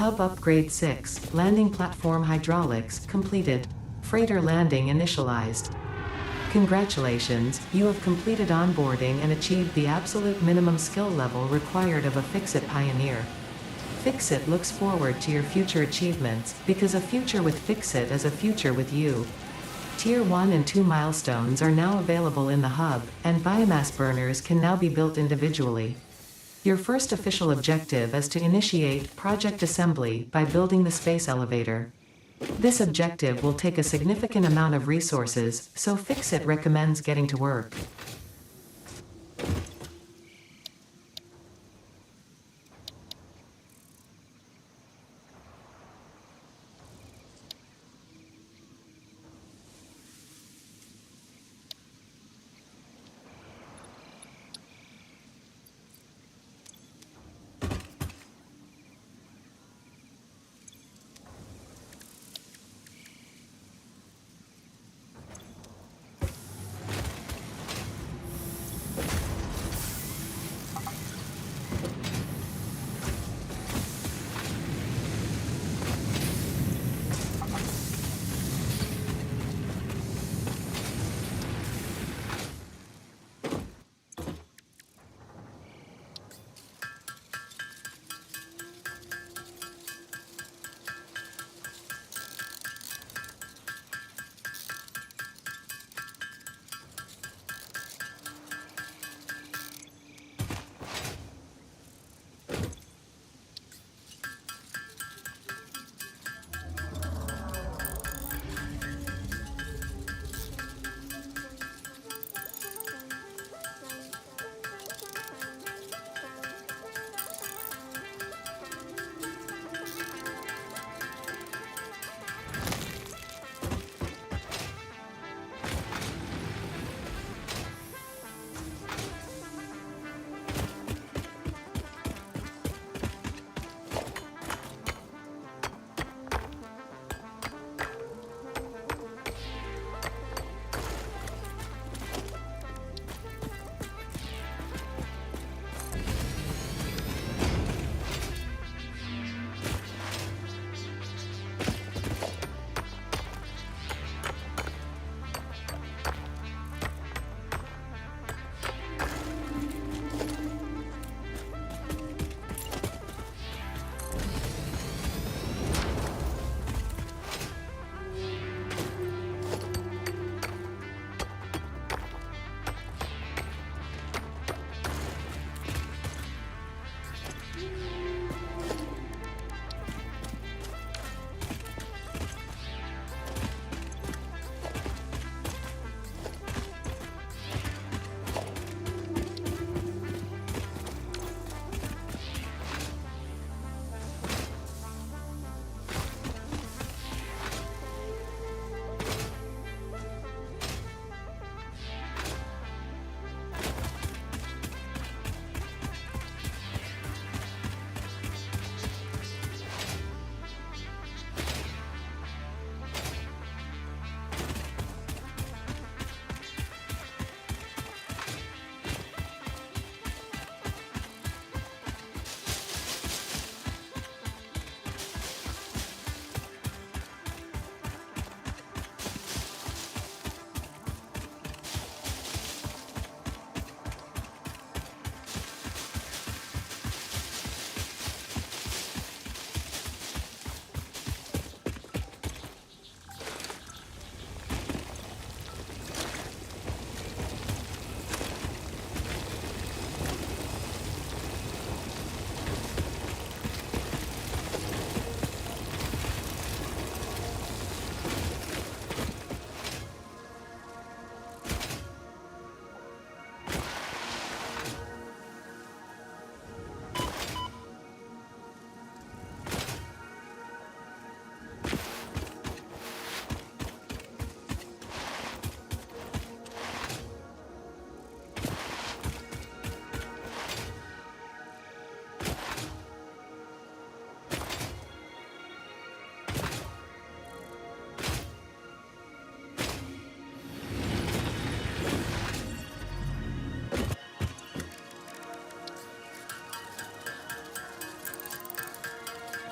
Hub Upgrade 6, Landing Platform Hydraulics, completed. Freighter landing initialized. Congratulations, you have completed onboarding and achieved the absolute minimum skill level required of a Fixit Pioneer. Fixit looks forward to your future achievements, because a future with Fixit is a future with you. Tier 1 and 2 milestones are now available in the hub, and biomass burners can now be built individually. Your first official objective is to initiate Project Assembly by building the space elevator. This objective will take a significant amount of resources, so Fixit recommends getting to work.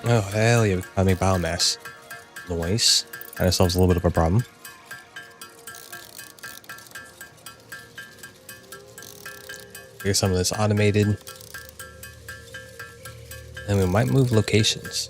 Oh, hell yeah, we can make biomass. Noise. Kind of solves a little bit of a problem. Here's some of this automated. And we might move locations.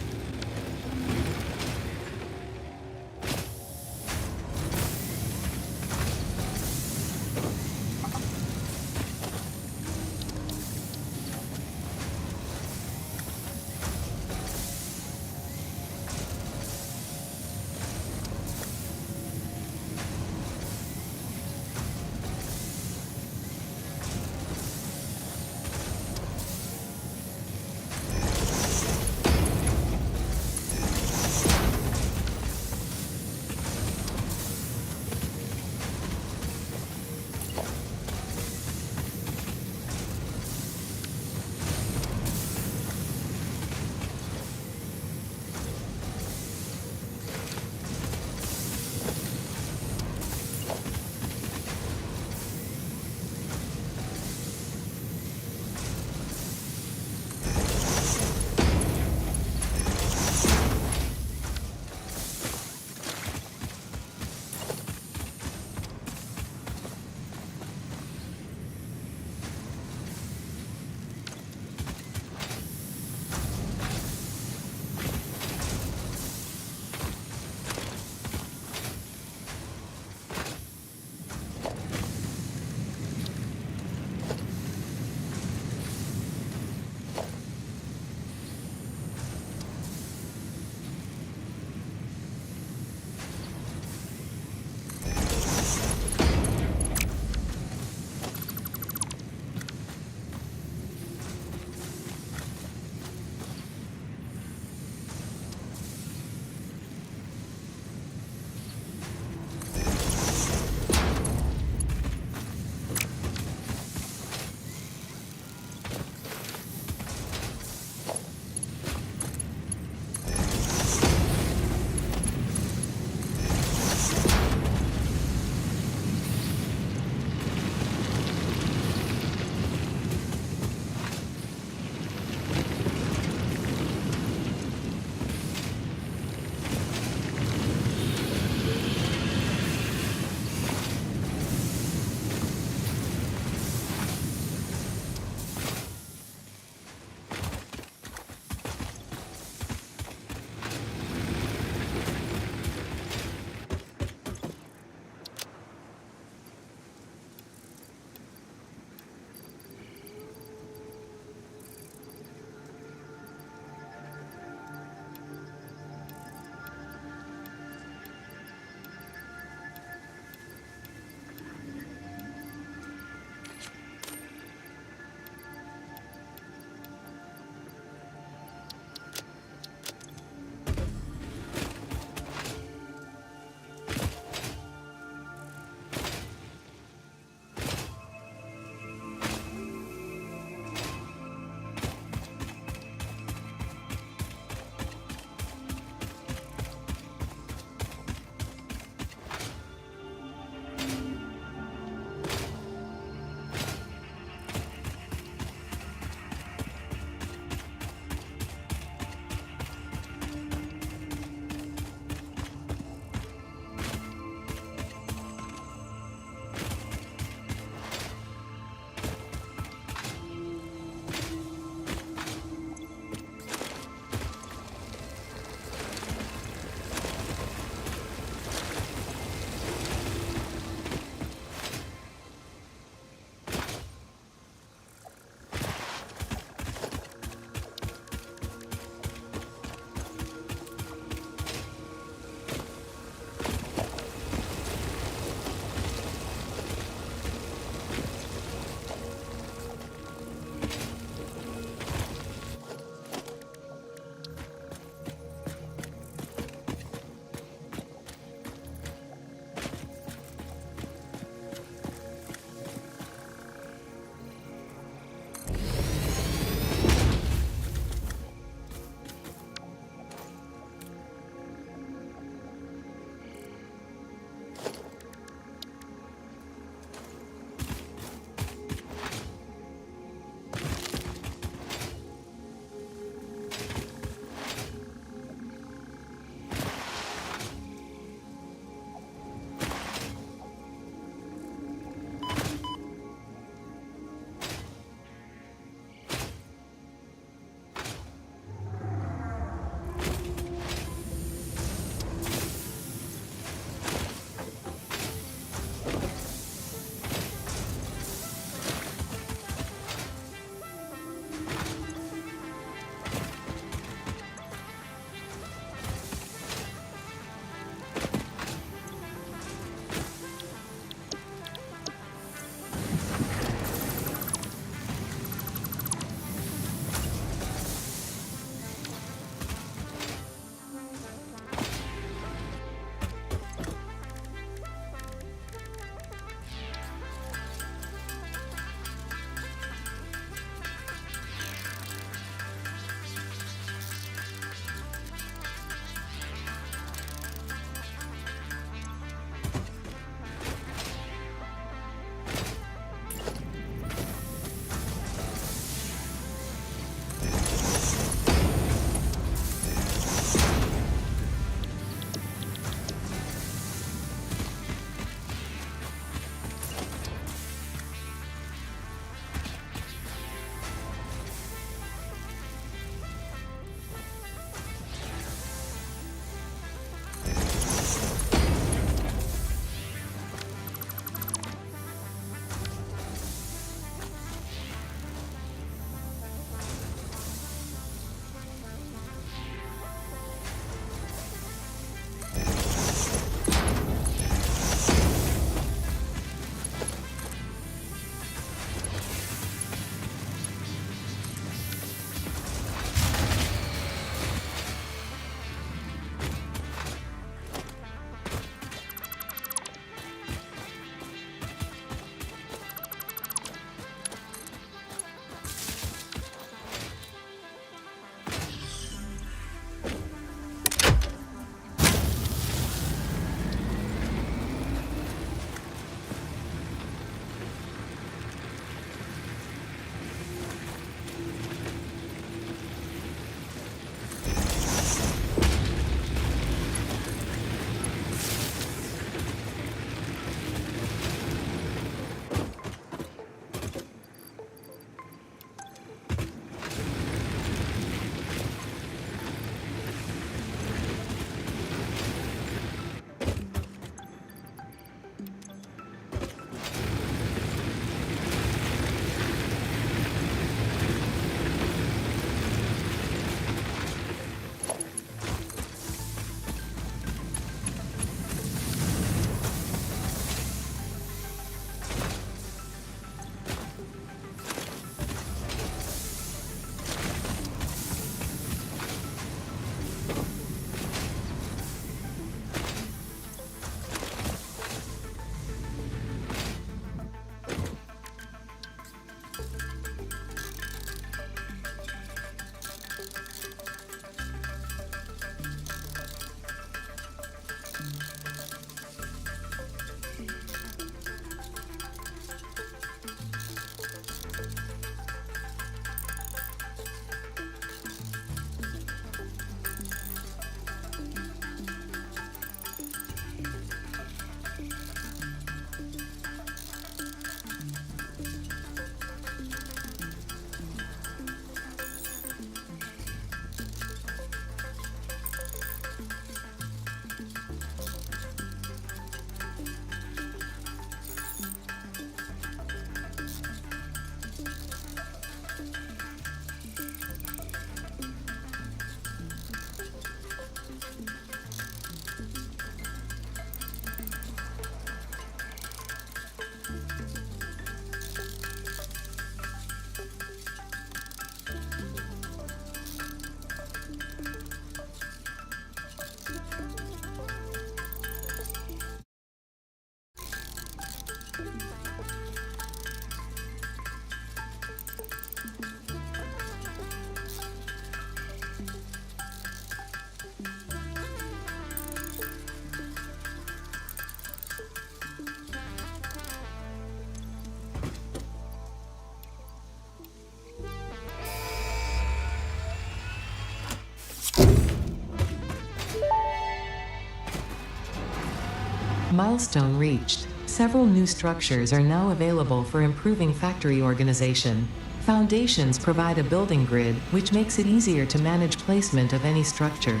Milestone reached. Several new structures are now available for improving factory organization. Foundations provide a building grid, which makes it easier to manage placement of any structure.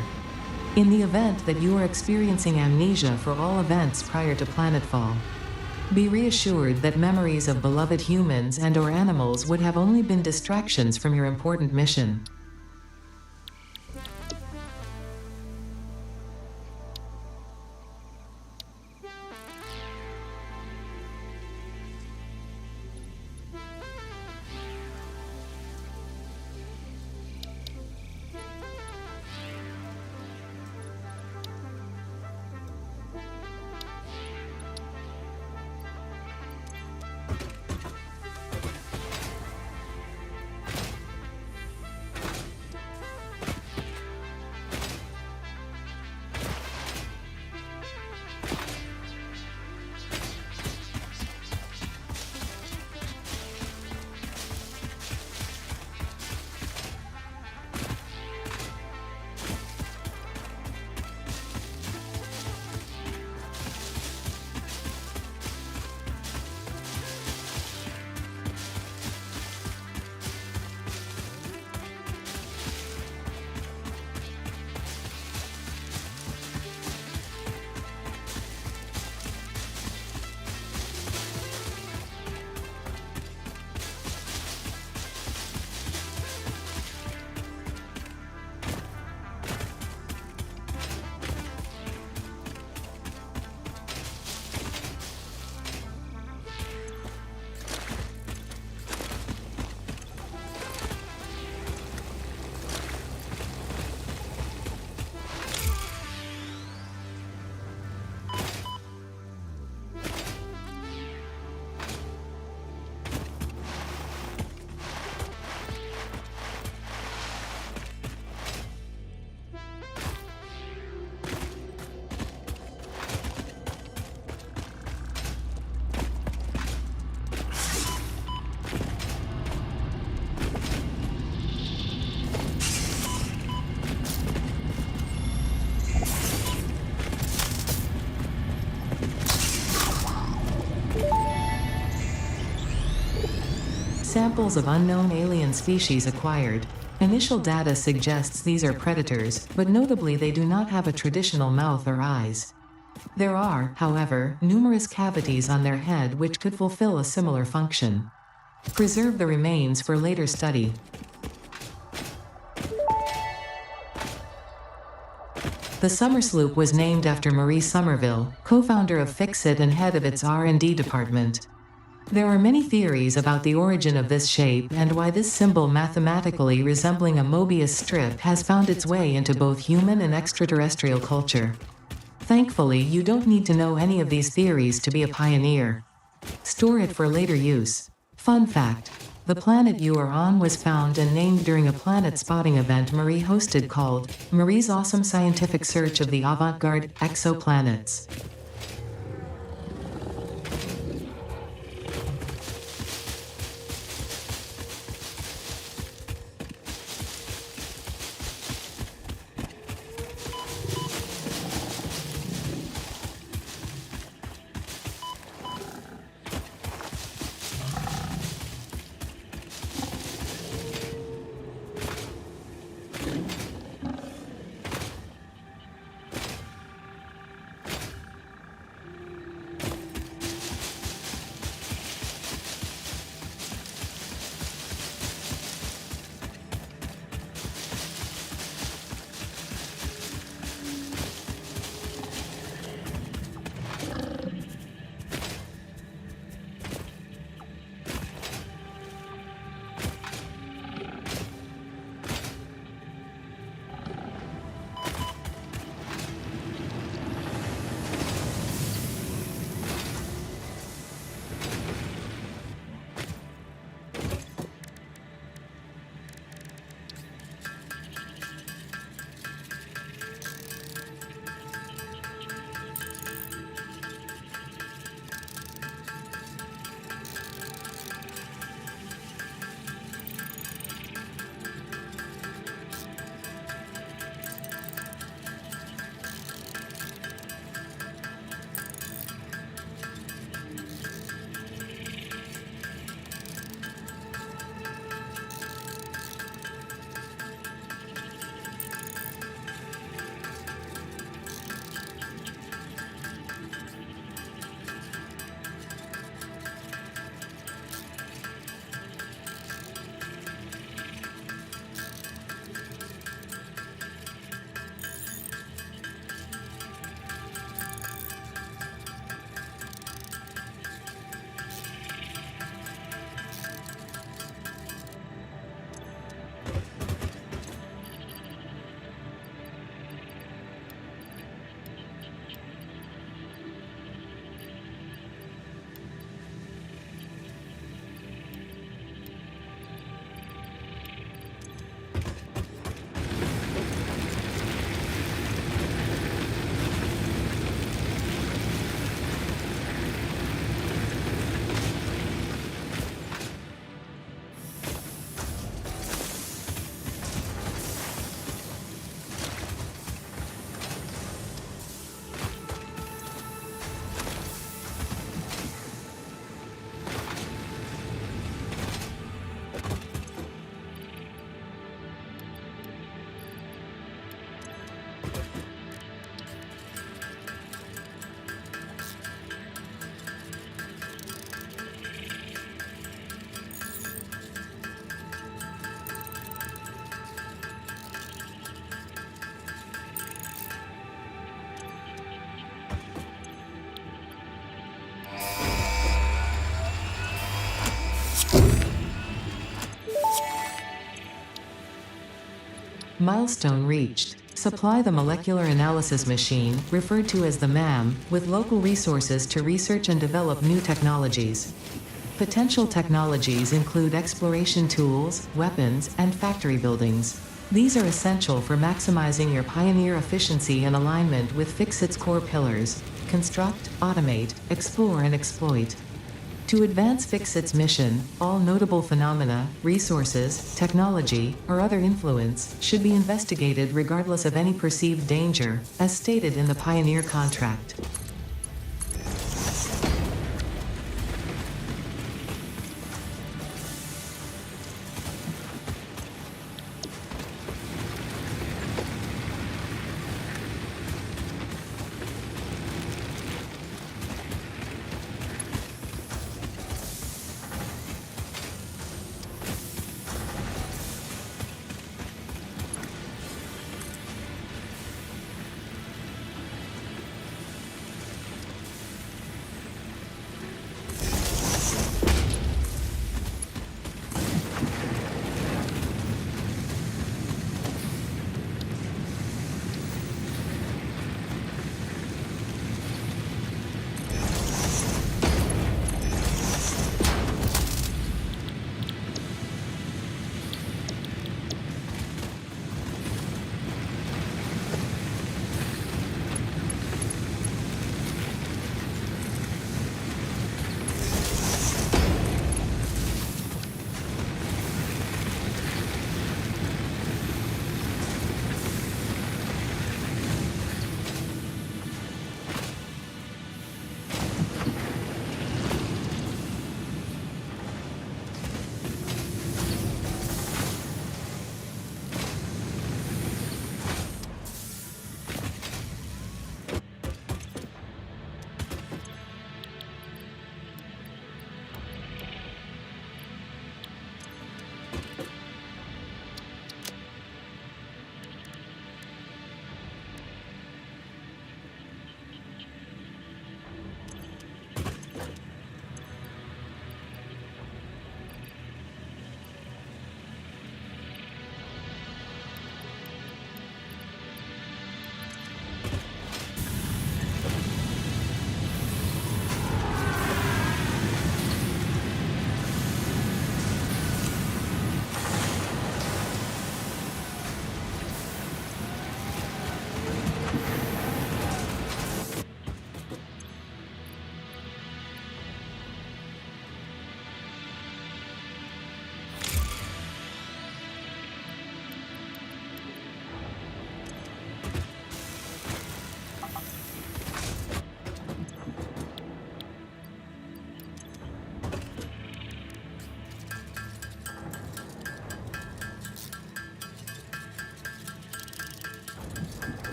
In the event that you are experiencing amnesia for all events prior to planetfall, be reassured that memories of beloved humans and/or animals would have only been distractions from your important mission. Samples of unknown alien species acquired. Initial data suggests these are predators, but notably they do not have a traditional mouth or eyes. There are, however, numerous cavities on their head which could fulfill a similar function. Preserve the remains for later study. The Summer Sloop was named after Marie Somerville, co-founder of Fixit and head of its R&D department. There are many theories about the origin of this shape and why this symbol mathematically resembling a Mobius strip has found its way into both human and extraterrestrial culture. Thankfully, you don't need to know any of these theories to be a pioneer. Store it for later use. Fun fact: the planet you are on was found and named during a planet spotting event Marie hosted called Marie's Awesome Scientific Search of the Avant-Garde Exoplanets. Milestone reached. Supply the molecular analysis machine, referred to as the MAM, with local resources to research and develop new technologies. Potential technologies include exploration tools, weapons, and factory buildings. These are essential for maximizing your Pioneer efficiency and alignment with Fixit's core pillars: construct, automate, explore, and exploit. To advance Fixit's mission, all notable phenomena, resources, technology, or other influence should be investigated regardless of any perceived danger, as stated in the Pioneer contract.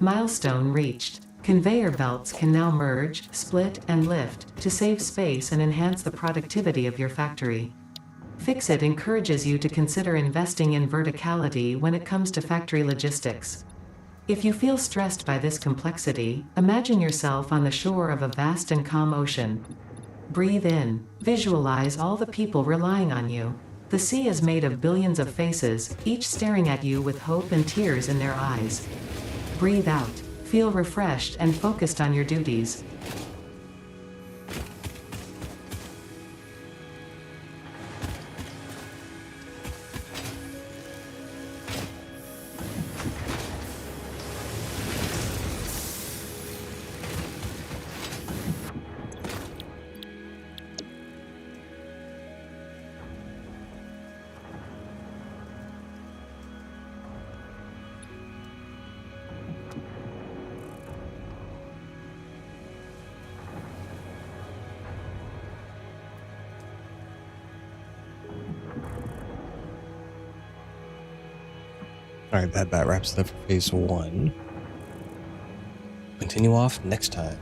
Milestone reached. Conveyor belts can now merge, split, and lift to save space and enhance the productivity of your factory. Fixit encourages you to consider investing in verticality when it comes to factory logistics. If you feel stressed by this complexity, imagine yourself on the shore of a vast and calm ocean. Breathe in. Visualize all the people relying on you. The sea is made of billions of faces, each staring at you with hope and tears in their eyes. Breathe out. Feel refreshed and focused on your duties. All right, that wraps it up for phase 1. Continue off next time.